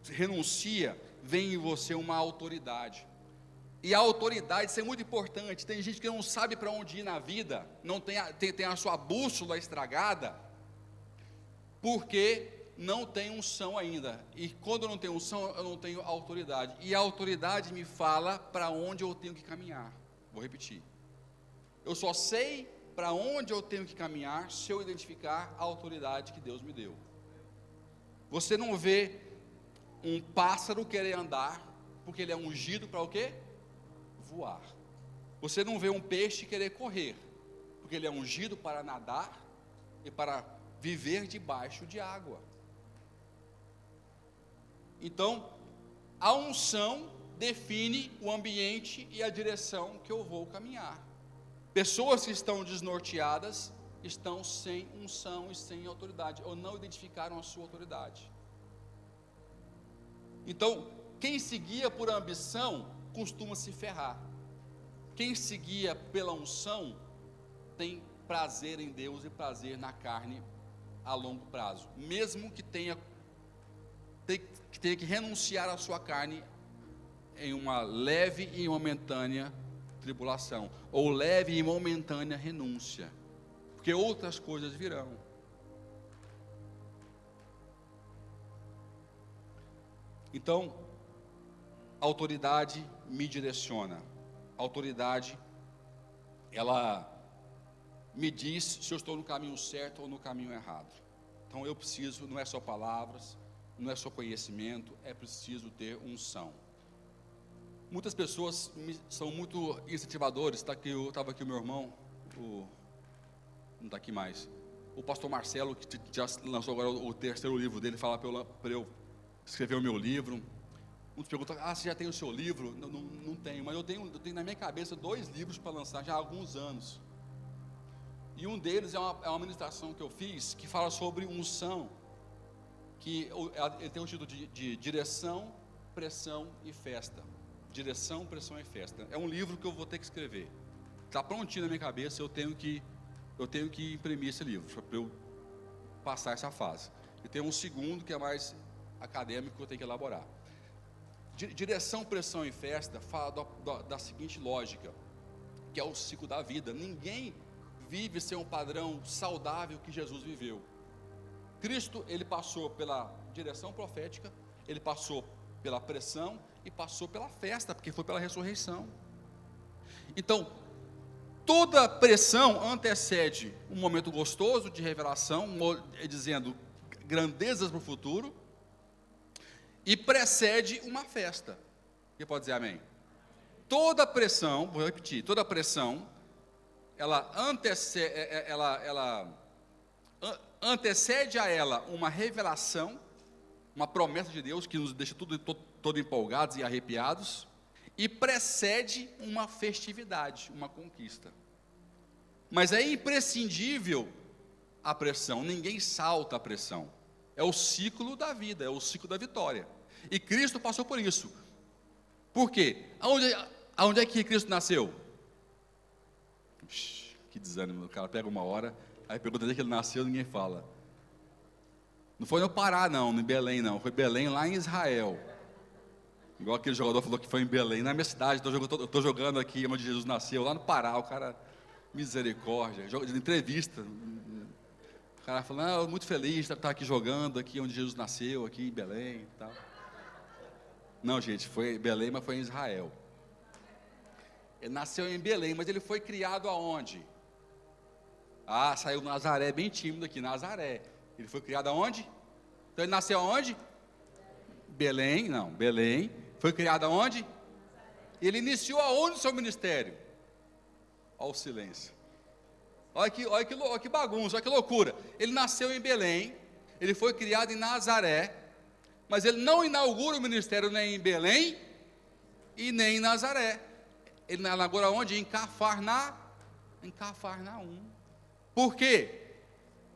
renuncia, vem em você uma autoridade. E a autoridade, isso é muito importante. Tem gente que não sabe para onde ir na vida, não tem a sua bússola estragada, porque não tem unção ainda. E quando eu não tenho unção, eu não tenho autoridade. E a autoridade me fala para onde eu tenho que caminhar. Vou repetir. Eu só sei para onde eu tenho que caminhar se eu identificar a autoridade que Deus me deu. Você não vê um pássaro querer andar, porque ele é ungido para o quê? Voar. Você não vê um peixe querer correr, porque ele é ungido para nadar e para viver debaixo de água. Então, a unção define o ambiente e a direção que eu vou caminhar. Pessoas que estão desnorteadas estão sem unção e sem autoridade, ou não identificaram a sua autoridade. Então, quem se guia por ambição costuma se ferrar. Quem se guia pela unção tem prazer em Deus e prazer na carne a longo prazo, mesmo que tenha que renunciar à sua carne em uma leve e momentânea tribulação, ou leve e momentânea renúncia, porque outras coisas virão. Então, a autoridade me direciona. A autoridade, ela me diz se eu estou no caminho certo ou no caminho errado. Então eu preciso, não é só palavras, não é só conhecimento, é preciso ter unção. Muitas pessoas são muito incentivadores. Estava aqui o meu irmão, não está aqui mais, o pastor Marcelo, que já lançou agora o terceiro livro dele, fala para eu escrever o meu livro. Muitos perguntam, você já tem o seu livro? Não tenho, mas eu tenho na minha cabeça 2 livros para lançar já há alguns anos. E um deles é uma ministração que eu fiz, que fala sobre unção, que ele tem o título de Direção, Pressão e Festa. Direção, Pressão e Festa. É um livro que eu vou ter que escrever. Está prontinho na minha cabeça, eu tenho que imprimir esse livro, para eu passar essa fase. E tem um segundo que é mais acadêmico, que eu tenho que elaborar. Direção, pressão e festa fala da seguinte lógica, que é o ciclo da vida. Ninguém vive sem um padrão saudável que Jesus viveu. Cristo, ele passou pela direção profética, ele passou pela pressão e passou pela festa, porque foi pela ressurreição. Então, toda pressão antecede um momento gostoso de revelação, dizendo grandezas para o futuro, e precede uma festa. Quem pode dizer amém? Toda pressão, vou repetir, toda pressão, ela antecede a ela uma revelação, uma promessa de Deus que nos deixa todo empolgados e arrepiados, e precede uma festividade, uma conquista. Mas é imprescindível a pressão, ninguém salta a pressão. É o ciclo da vida, é o ciclo da vitória. E Cristo passou por isso. Por quê? Aonde é que Cristo nasceu? Que desânimo, o cara pega uma hora, aí pergunta onde é que ele nasceu, ninguém fala. Não foi no Pará não, em Belém não, foi Belém lá em Israel. Igual aquele jogador falou que foi em Belém, na minha cidade, eu estou jogando aqui onde Jesus nasceu, lá no Pará, o cara, misericórdia, entrevista. O cara falou, muito feliz de estar aqui jogando, aqui onde Jesus nasceu, aqui em Belém e tal. Não, gente, foi em Belém, mas foi em Israel. Ele nasceu em Belém, mas ele foi criado aonde? Saiu de Nazaré, bem tímido aqui, Nazaré. Ele foi criado aonde? Então ele nasceu aonde? Belém. Foi criado aonde? Ele iniciou aonde o seu ministério? Olha o silêncio. Olha que bagunça, olha que loucura. Ele nasceu em Belém, ele foi criado em Nazaré, mas ele não inaugura o ministério nem em Belém e nem em Nazaré. Ele inaugura onde? Em Cafarnaum. Por quê?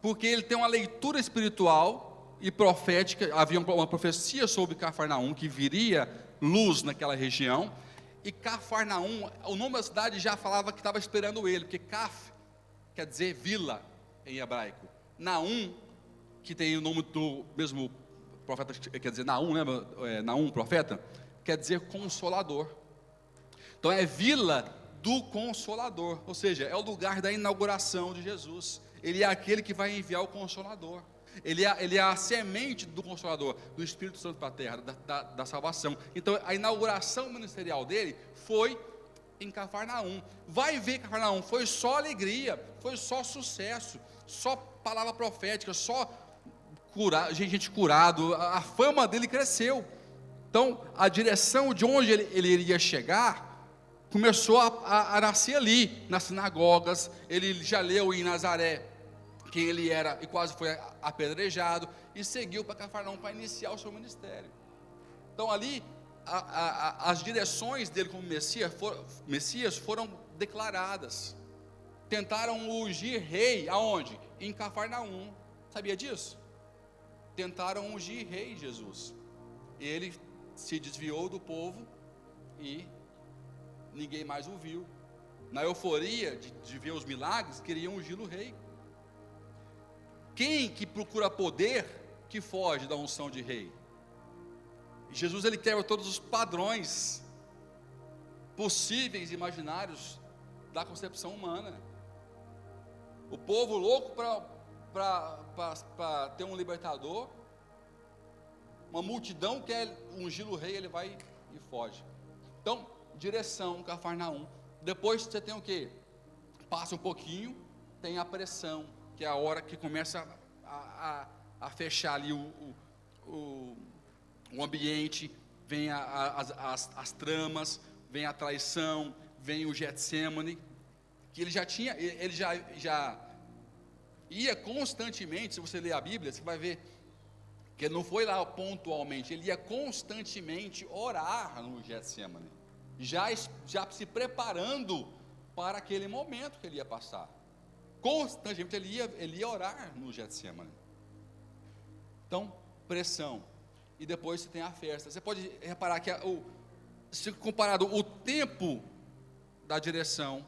Porque ele tem uma leitura espiritual e profética. Havia uma profecia sobre Cafarnaum, que viria luz naquela região. E Cafarnaum, o nome da cidade já falava que estava esperando ele, porque Caf quer dizer vila em hebraico. Naum que tem o nome do mesmo profeta, quer dizer, Naum, lembra? Naum, profeta, quer dizer consolador. Então é vila do Consolador, ou seja, é o lugar da inauguração de Jesus. Ele é aquele que vai enviar o Consolador. Ele é a semente do Consolador, do Espírito Santo para a terra, da salvação. Então a inauguração ministerial dele foi em Cafarnaum. Vai ver, Cafarnaum foi só alegria, foi só sucesso, só palavra profética, só gente curado. A fama dele cresceu. Então a direção de onde ele iria chegar começou a nascer ali, nas sinagogas. Ele já leu em Nazaré quem ele era e quase foi apedrejado, e seguiu para Cafarnaum para iniciar o seu ministério. Então ali as direções dele como Messias foram declaradas. Tentaram ungir rei aonde? Em Cafarnaum. Sabia disso? Tentaram ungir rei Jesus. Ele se desviou do povo e ninguém mais o viu. Na euforia de ver os milagres, queriam ungir o rei. Quem que procura poder, que foge da unção de rei? Jesus, ele quebra todos os padrões possíveis e imaginários da concepção humana. O povo louco para ter um libertador, uma multidão quer ungir o rei, ele vai e foge. Então, direção, Cafarnaum. Depois você tem o que? Passa um pouquinho, tem a pressão, que é a hora que começa a fechar ali o ambiente, vem as tramas, vem a traição, vem o Getsemane, que ele já ia constantemente. Se você ler a Bíblia, você vai ver que ele não foi lá pontualmente, ele ia constantemente orar no Getsemane, já se preparando para aquele momento que ele ia passar. Constantemente ele ia orar no Getsemane. Então, pressão. E depois você tem a festa. Você pode reparar que se comparado o tempo da direção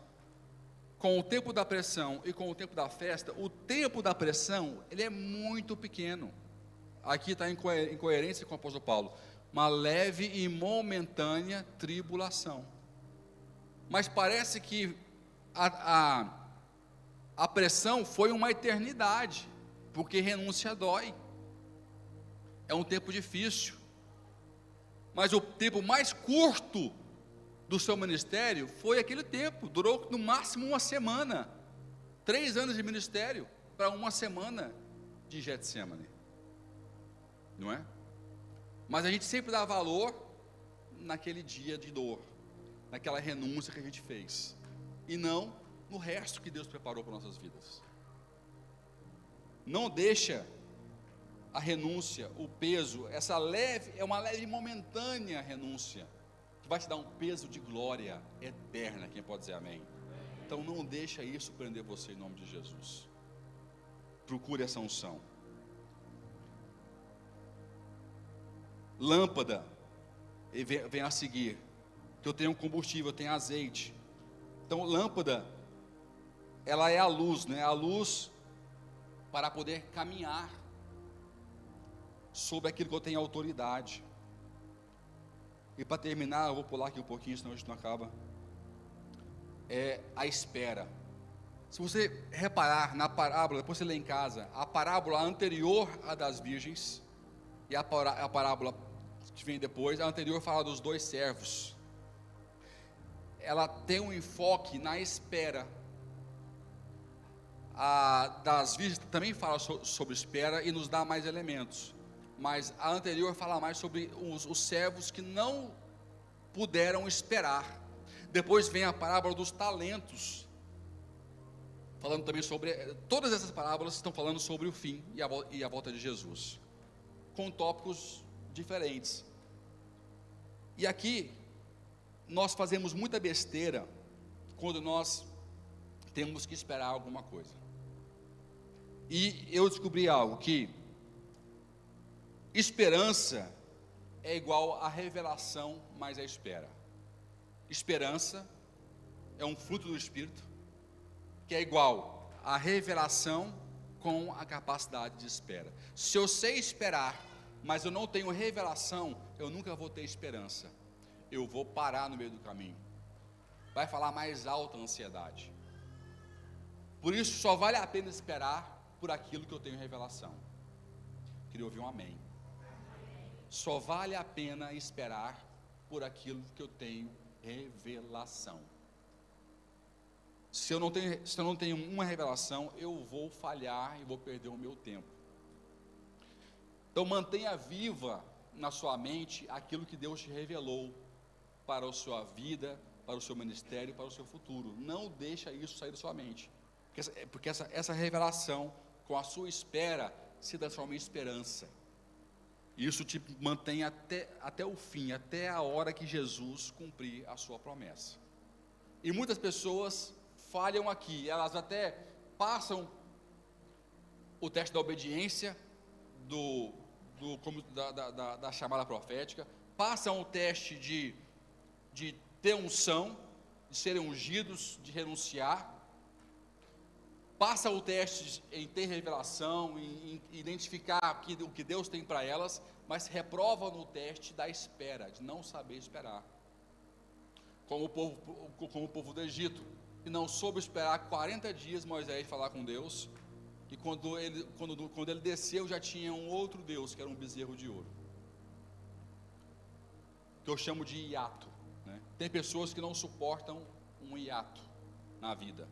com o tempo da pressão e com o tempo da festa, o tempo da pressão ele é muito pequeno. Aqui está em coerência com o apóstolo Paulo: uma leve e momentânea tribulação. Mas parece que a pressão foi uma eternidade, porque renúncia dói. É um tempo difícil. Mas o tempo mais curto do seu ministério foi aquele tempo, durou no máximo uma semana. 3 anos de ministério para uma semana de Getsemane, não é? Mas a gente sempre dá valor naquele dia de dor, naquela renúncia que a gente fez, e não no resto que Deus preparou para nossas vidas. Não deixa a renúncia, o peso, é uma leve e momentânea renúncia, que vai te dar um peso de glória eterna. Quem pode dizer amém? Então não deixa isso prender você, em nome de Jesus. Procure essa unção. Lâmpada, vem a seguir, que eu tenho combustível, eu tenho azeite. Então lâmpada, ela é a luz, né? A luz para poder caminhar sobre aquilo que eu tenho autoridade. E para terminar, eu vou pular aqui um pouquinho, senão a gente não acaba. É a espera. Se você reparar na parábola, depois você lê em casa, a parábola anterior à das virgens, e a parábola que vem depois, a anterior fala dos 2 servos. Ela tem um enfoque na espera. A das virgens também fala sobre espera e nos dá mais elementos. Mas a anterior fala mais sobre os servos que não puderam esperar. Depois vem a parábola dos talentos, falando também sobre, todas essas parábolas estão falando sobre o fim e a volta de Jesus, com tópicos diferentes. E aqui, nós fazemos muita besteira, quando nós temos que esperar alguma coisa. E eu descobri algo, que esperança é igual a revelação mais a espera. Esperança é um fruto do Espírito, que é igual a revelação com a capacidade de espera. Se eu sei esperar, mas eu não tenho revelação, eu nunca vou ter esperança. Eu vou parar no meio do caminho. Vai falar mais alto a ansiedade. Por isso, só vale a pena esperar por aquilo que eu tenho revelação. Queria ouvir um amém. Só vale a pena esperar por aquilo que eu tenho revelação. Se eu não tenho uma revelação, eu vou falhar e vou perder o meu tempo. Então mantenha viva na sua mente aquilo que Deus te revelou para a sua vida, para o seu ministério, para o seu futuro. Não deixa isso sair da sua mente, porque essa revelação, com a sua espera, se transforma em esperança. Isso te mantém até o fim, até a hora que Jesus cumprir a sua promessa. E muitas pessoas falham aqui, elas até passam o teste da obediência, da chamada profética, passam o teste de ter unção, de serem ungidos, de renunciar, passa o teste em ter revelação, em identificar o que Deus tem para elas, mas reprova no teste da espera, de não saber esperar, como o povo do Egito, que não soube esperar 40 dias Moisés falar com Deus, e quando ele desceu já tinha um outro Deus, que era um bezerro de ouro, que eu chamo de hiato, né? Tem pessoas que não suportam um hiato na vida.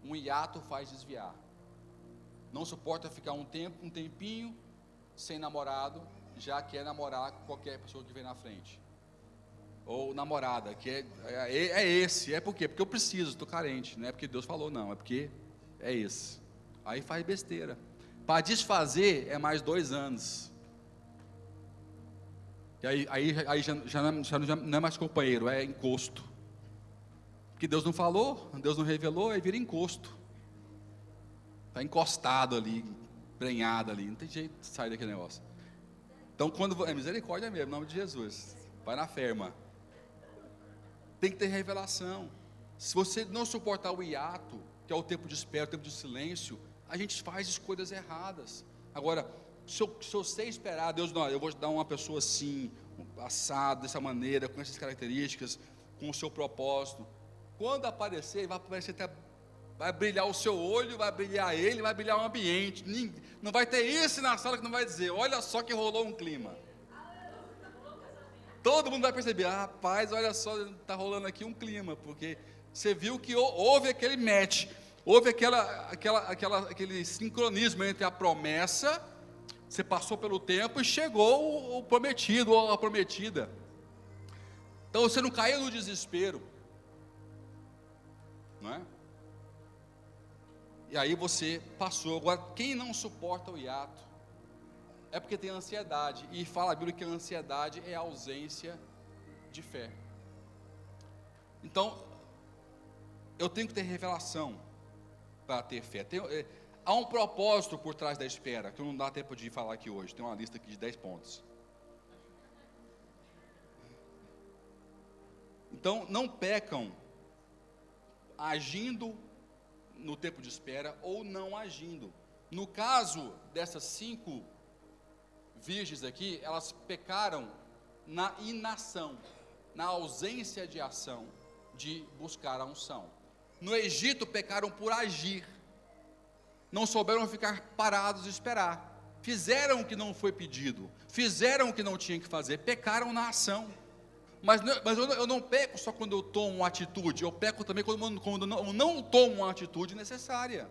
Um hiato faz desviar. Não suporta ficar um tempinho sem namorado, já quer namorar com qualquer pessoa que vem na frente. Ou namorada, que é por quê? Porque eu preciso, estou carente. Não é porque Deus falou, não, é porque é esse. Aí faz besteira. Para desfazer é mais 2 anos. E aí já não é mais companheiro, é encosto. Porque Deus não falou, Deus não revelou, aí vira encosto. Está encostado ali, prenhado ali, não tem jeito de sair daquele negócio. Então, é misericórdia mesmo, em nome de Jesus. Vai na fé, irmã. Tem que ter revelação. Se você não suportar o hiato, que é o tempo de espera, o tempo de silêncio, a gente faz escolhas erradas. Agora, se eu sei esperar, Deus, não, eu vou te dar uma pessoa assim, assado, dessa maneira, com essas características, com o seu propósito. Quando aparecer, vai brilhar o seu olho, vai brilhar ele, vai brilhar o ambiente. Não vai ter esse na sala que não vai dizer, olha só que rolou um clima. Todo mundo vai perceber, rapaz, olha só, está rolando aqui um clima, porque você viu que houve aquele match, houve aquele sincronismo entre a promessa, você passou pelo tempo e chegou o prometido ou a prometida. Então você não caiu no desespero, não é? E aí você passou. Agora, quem não suporta o hiato é porque tem ansiedade, e fala a Bíblia que a ansiedade é a ausência de fé. Então, eu tenho que ter revelação para ter fé. Há um propósito por trás da espera, que não dá tempo de falar aqui hoje, tem uma lista aqui de 10 pontos. Então, não pecam agindo no tempo de espera ou não agindo. No caso dessas 5 virgens aqui, elas pecaram na inação, na ausência de ação, de buscar a unção. No Egito pecaram por agir, não souberam ficar parados e esperar, fizeram o que não foi pedido, fizeram o que não tinham que fazer, pecaram na ação. Mas eu não peco só quando eu tomo uma atitude, eu peco também quando eu não tomo uma atitude necessária.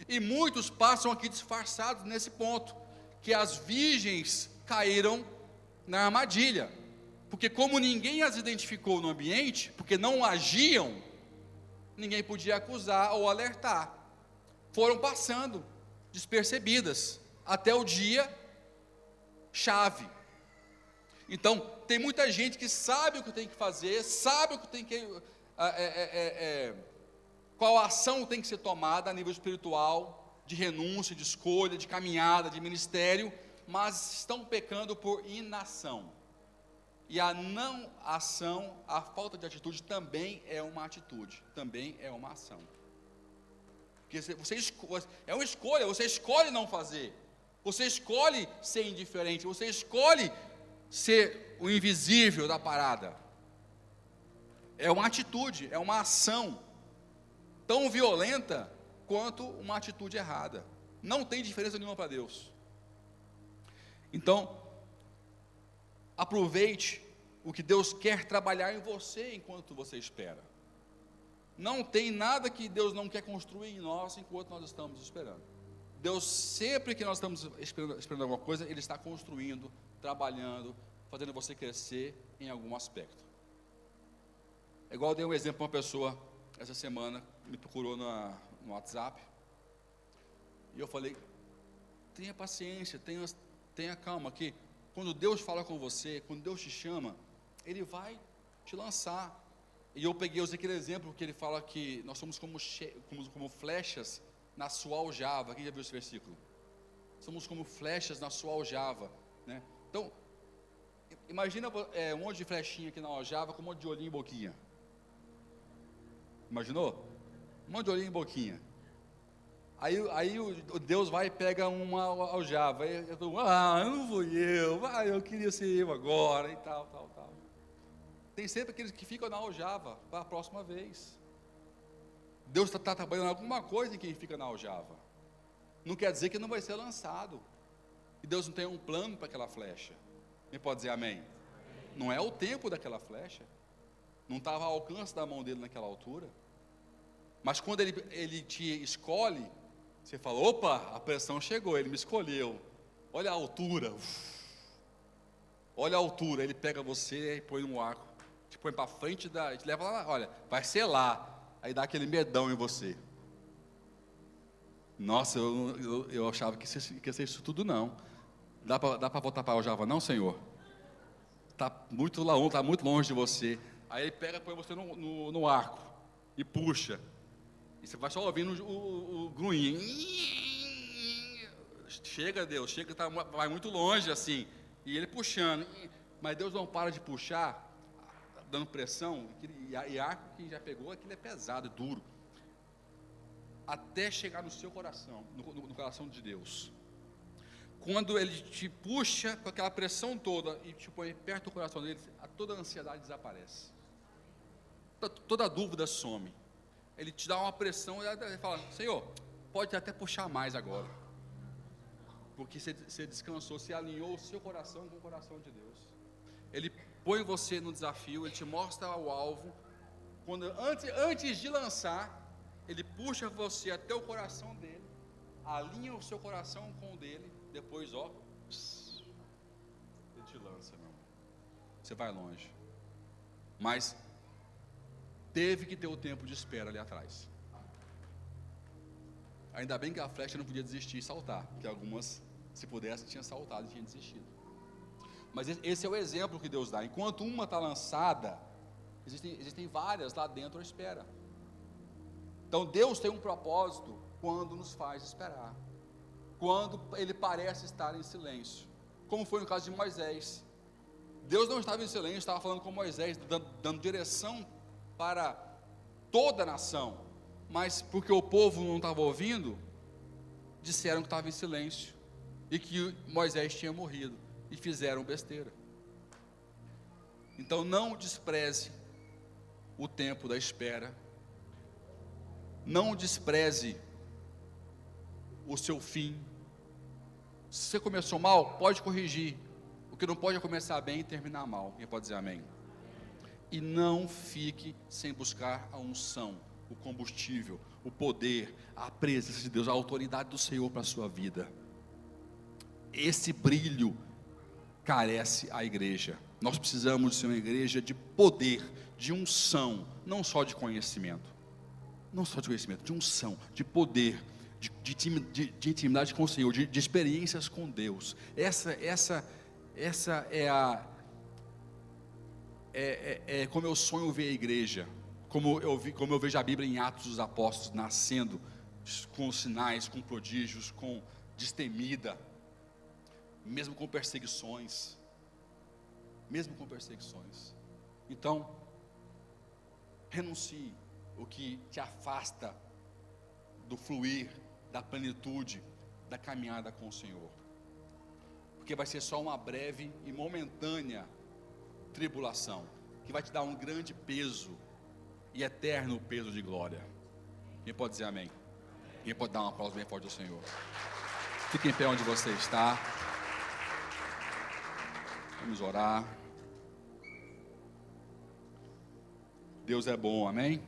E muitos passam aqui disfarçados nesse ponto, que as virgens caíram na armadilha, porque como ninguém as identificou no ambiente, porque não agiam, ninguém podia acusar ou alertar, foram passando despercebidas, até o dia chave. Então, tem muita gente que sabe o que tem que fazer, sabe o que tem que, qual ação tem que ser tomada a nível espiritual, de renúncia, de escolha, de caminhada, de ministério, mas estão pecando por inação. E a não ação, a falta de atitude também é uma atitude, também é uma ação. Porque é uma escolha, você escolhe não fazer, você escolhe ser indiferente, você escolhe ser o invisível da parada. É uma atitude, é uma ação tão violenta quanto uma atitude errada. Não tem diferença nenhuma para Deus. Então, aproveite o que Deus quer trabalhar em você enquanto você espera. Não tem nada que Deus não quer construir em nós enquanto nós estamos esperando. Deus, sempre que nós estamos esperando alguma coisa, Ele está construindo, trabalhando, fazendo você crescer em algum aspecto. É igual eu dei um exemplo para uma pessoa essa semana, me procurou no WhatsApp, e eu falei: tenha paciência, tenha calma, que quando Deus fala com você, quando Deus te chama, Ele vai te lançar. E eu usei aquele exemplo que Ele fala que nós somos como flechas na sua aljava. Quem já viu esse versículo? Somos como flechas na sua aljava, né? Então, imagina um monte de flechinha aqui na aljava com um monte de olhinho e boquinha. Imaginou? Um monte de olhinho e boquinha. Aí o Deus vai e pega uma aljava. Aí eu falo: não fui eu queria ser eu agora e tal. Tem sempre aqueles que ficam na aljava para a próxima vez. Deus está trabalhando alguma coisa em quem fica na aljava. Não quer dizer que não vai ser lançado. E Deus não tem um plano para aquela flecha. Quem pode dizer amém? Não é o tempo daquela flecha. Não estava ao alcance da mão dele naquela altura. Mas quando ele te escolhe, você fala: opa, a pressão chegou, Ele me escolheu. Olha a altura. Olha a altura. Ele pega você e põe no arco, te põe para frente, te leva lá, olha, vai ser lá. Aí dá aquele medão em você. Nossa, eu achava que ia ser isso tudo, não. Dá para voltar para a aljava, não, Senhor? Está muito longe de você. Aí Ele pega e põe você no arco e puxa. E você vai só ouvindo o grunhinho. Chega, Deus, vai muito longe assim. E Ele puxando. Mas Deus não para de puxar, dando pressão. E arco que já pegou, aquilo é pesado, é duro. Até chegar no seu coração, no coração de Deus. Quando Ele te puxa com aquela pressão toda e te põe perto do coração dele, toda a ansiedade desaparece. Toda a dúvida some. Ele te dá uma pressão e ele fala: Senhor, pode até puxar mais agora. Porque você descansou, você alinhou o seu coração com o coração de Deus. Ele põe você no desafio, Ele te mostra o alvo. Antes de lançar, Ele puxa você até o coração dele, alinha o seu coração com o dele. Depois, Ele te lança, meu irmão. Você vai longe. Mas teve que ter o tempo de espera ali atrás. Ainda bem que a flecha não podia desistir e saltar, porque algumas, se pudesse, tinha saltado e tinha desistido. Mas esse é o exemplo que Deus dá. Enquanto uma está lançada, existem várias lá dentro à espera. Então Deus tem um propósito quando nos faz esperar, quando Ele parece estar em silêncio, como foi no caso de Moisés. Deus não estava em silêncio, estava falando com Moisés, dando direção para toda a nação, mas porque o povo não estava ouvindo, disseram que estava em silêncio e que Moisés tinha morrido e fizeram besteira. Então não despreze o tempo da espera, não despreze o seu fim. Se você começou mal, pode corrigir. O que não pode é começar bem e terminar mal. Quem pode dizer amém? E não fique sem buscar a unção, o combustível, o poder, a presença de Deus, a autoridade do Senhor para a sua vida. Esse brilho carece a igreja. Nós precisamos de ser uma igreja de poder, de unção, não só de conhecimento. Não só de conhecimento, de unção, de poder, de intimidade com o Senhor, de experiências com Deus. Essa é como eu sonho ver a igreja, como eu vejo a Bíblia em Atos dos Apóstolos nascendo, com sinais, com prodígios, com destemida, mesmo com perseguições. Então, renuncie o que te afasta do fluir, da plenitude, da caminhada com o Senhor. Porque vai ser só uma breve e momentânea tribulação, que vai te dar um grande peso e eterno peso de glória. Quem pode dizer amém? Quem pode dar um aplauso bem forte ao Senhor? Fique em pé onde você está. Vamos orar. Deus é bom, amém?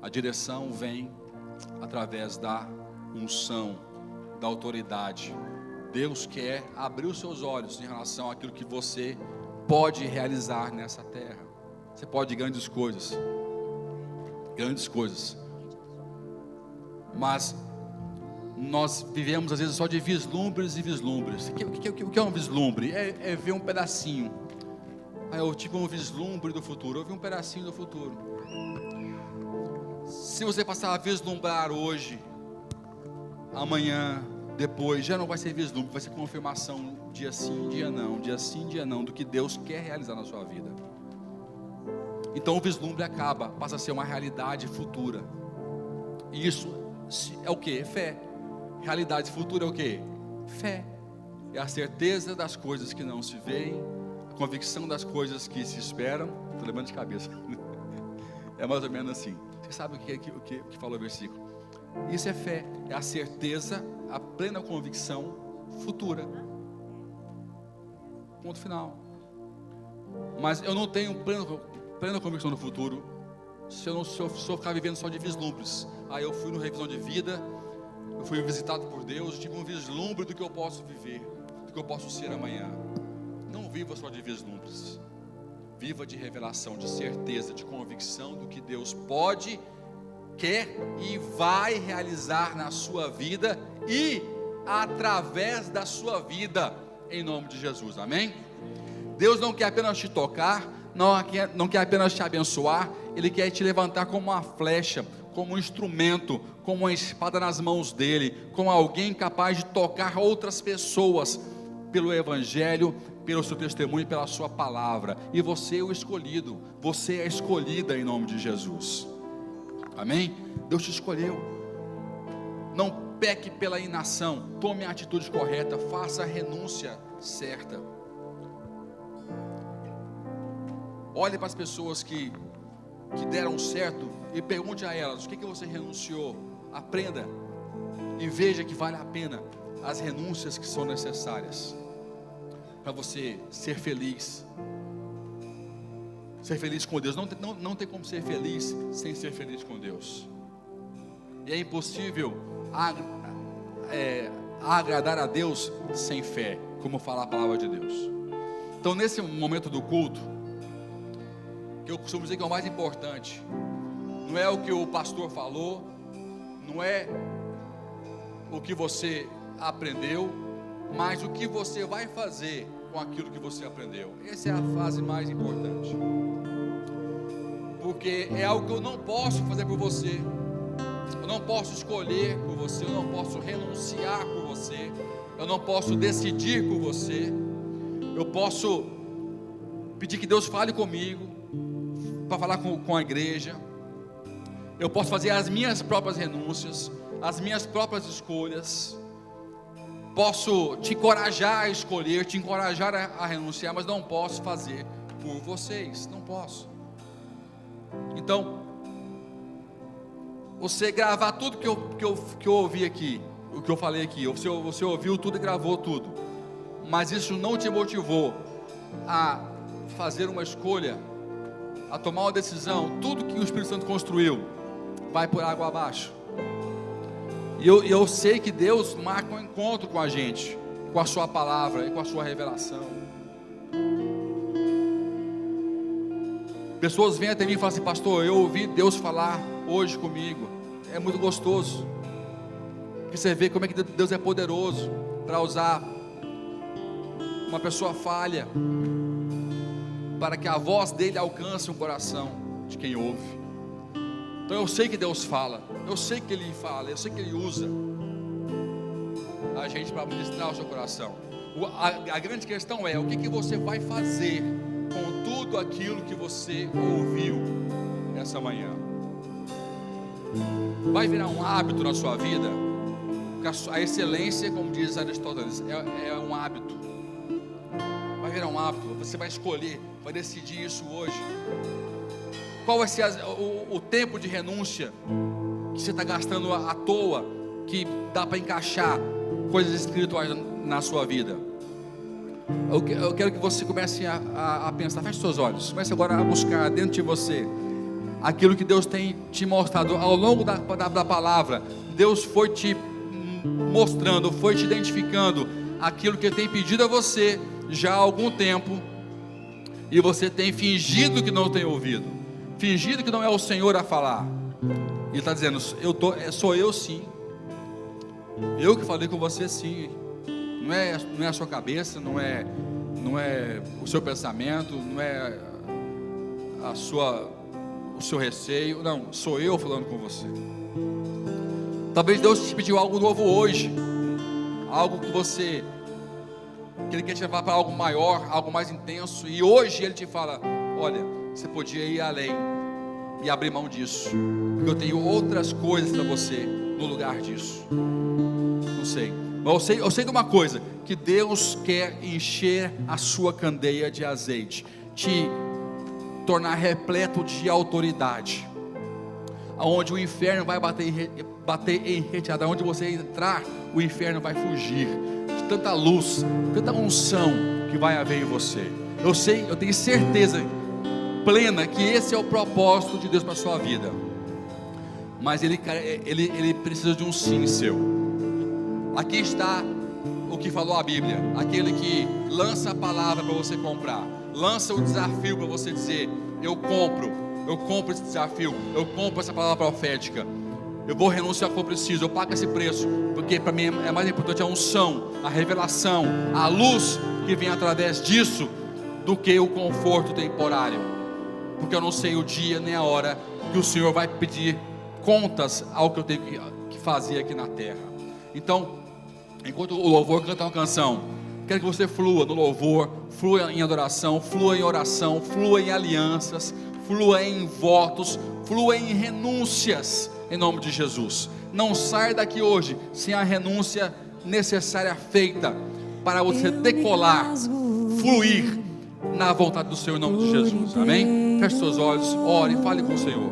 A direção vem através da unção, da autoridade. Deus quer abrir os seus olhos em relação àquilo que você pode realizar nessa terra. Você pode grandes coisas, mas nós vivemos às vezes só de vislumbres e vislumbres. O que é um vislumbre? É ver um pedacinho. Eu tive um vislumbre do futuro, eu vi um pedacinho do futuro. Se você passar a vislumbrar hoje, amanhã, depois, já não vai ser vislumbre, vai ser confirmação, dia sim, dia não, dia sim, dia não, do que Deus quer realizar na sua vida. Então o vislumbre acaba, passa a ser uma realidade futura. E isso é o que? Fé. Realidade futura é o que? Fé. É a certeza das coisas que não se veem, a convicção das coisas que se esperam. Estou lembrando de cabeça. É mais ou menos assim. Você sabe o que falou o versículo? Isso é fé, é a certeza, a plena convicção futura. Ponto final. Mas eu não tenho plena convicção do futuro se eu ficar vivendo só de vislumbres. Eu fui no revisão de vida, eu fui visitado por Deus, tive um vislumbre do que eu posso viver, do que eu posso ser amanhã. Não viva só de vislumbres. Viva de revelação, de certeza, de convicção do que Deus pode, quer e vai realizar na sua vida e através da sua vida, em nome de Jesus, amém? Deus não quer apenas te tocar, não quer apenas te abençoar, Ele quer te levantar como uma flecha, como um instrumento, como uma espada nas mãos dEle, como alguém capaz de tocar outras pessoas, pelo Evangelho, pelo seu testemunho e pela sua palavra. E você é o escolhido, você é a escolhida em nome de Jesus, amém? Deus te escolheu. Não peque pela inação, tome a atitude correta, faça a renúncia certa. Olhe para as pessoas que deram certo e pergunte a elas: o que você renunciou? Aprenda e veja que vale a pena as renúncias que são necessárias para você ser feliz com Deus. Não tem como ser feliz sem ser feliz com Deus. E é impossível agradar a Deus sem fé, como fala a palavra de Deus. Então, nesse momento do culto, que eu costumo dizer que é o mais importante, não é o que o pastor falou, não é o que você aprendeu, mas o que você vai fazer com aquilo que você aprendeu. Essa é a fase mais importante, porque é algo que eu não posso fazer por você, eu não posso escolher por você, eu não posso renunciar por você, eu não posso decidir por você. Eu posso pedir que Deus fale comigo, para falar com a igreja. Eu posso fazer as minhas próprias renúncias, as minhas próprias escolhas. Posso te encorajar a escolher, te encorajar a renunciar, mas não posso fazer por vocês, não posso. Então, você gravar tudo que eu ouvi aqui, o que eu falei aqui, você ouviu tudo e gravou tudo, mas isso não te motivou a fazer uma escolha, a tomar uma decisão. Tudo que o Espírito Santo construiu vai por água abaixo. E eu sei que Deus marca um encontro com a gente, com a sua palavra e com a sua revelação. Pessoas vêm até mim e falam assim: pastor, eu ouvi Deus falar hoje comigo. É muito gostoso, porque você vê como é que Deus é poderoso para usar uma pessoa falha, para que a voz dele alcance o coração de quem ouve. Então eu sei que Deus fala, eu sei que Ele fala, eu sei que Ele usa a gente para ministrar o seu coração. A grande questão é: o que você vai fazer com tudo aquilo que você ouviu essa manhã. Vai virar um hábito na sua vida. A excelência, como diz Aristóteles, é um hábito. Vai virar um hábito. Você vai escolher, vai decidir isso hoje. Qual vai ser o tempo de renúncia que você está gastando à toa, que dá para encaixar coisas espirituais na sua vida? Eu quero que você comece a pensar. Feche seus olhos. Comece agora a buscar dentro de você aquilo que Deus tem te mostrado ao longo da palavra. Deus foi te mostrando, foi te identificando aquilo que Ele tem pedido a você já há algum tempo, e você tem fingido que não tem ouvido, fingido que não é o Senhor a falar. Ele está dizendo: sou eu sim, eu que falei com você sim. Não é a sua cabeça, não é o seu pensamento, não é o seu receio, não, sou eu falando com você. Talvez Deus te pediu algo novo hoje, algo que Ele quer te levar para algo maior, algo mais intenso, e hoje Ele te fala: olha, você podia ir além e abrir mão disso, porque eu tenho outras coisas para você no lugar disso. Não sei, mas eu sei de uma coisa, que Deus quer encher a sua candeia de azeite, te tornar repleto de autoridade, aonde o inferno vai bater em retirada, aonde você entrar, o inferno vai fugir, de tanta luz, tanta unção que vai haver em você. Eu tenho certeza plena que esse é o propósito de Deus para a sua vida, mas Ele precisa de um sim seu. Aqui está o que falou a Bíblia: aquele que lança a palavra para você comprar, lança o desafio para você dizer: eu compro esse desafio, eu compro essa palavra profética, eu vou renunciar ao que eu preciso, eu pago esse preço, porque para mim é mais importante a unção, a revelação, a luz que vem através disso, do que o conforto temporário, porque eu não sei o dia nem a hora que o Senhor vai pedir contas ao que eu tenho que fazer aqui na terra. Então, enquanto o louvor canta uma canção, quero que você flua no louvor, flua em adoração, flua em oração, flua em alianças, flua em votos, flua em renúncias, em nome de Jesus. Não saia daqui hoje sem a renúncia necessária feita para você decolar, fluir na vontade do Senhor, em nome de Jesus. Amém? Feche seus olhos, ore, fale com o Senhor.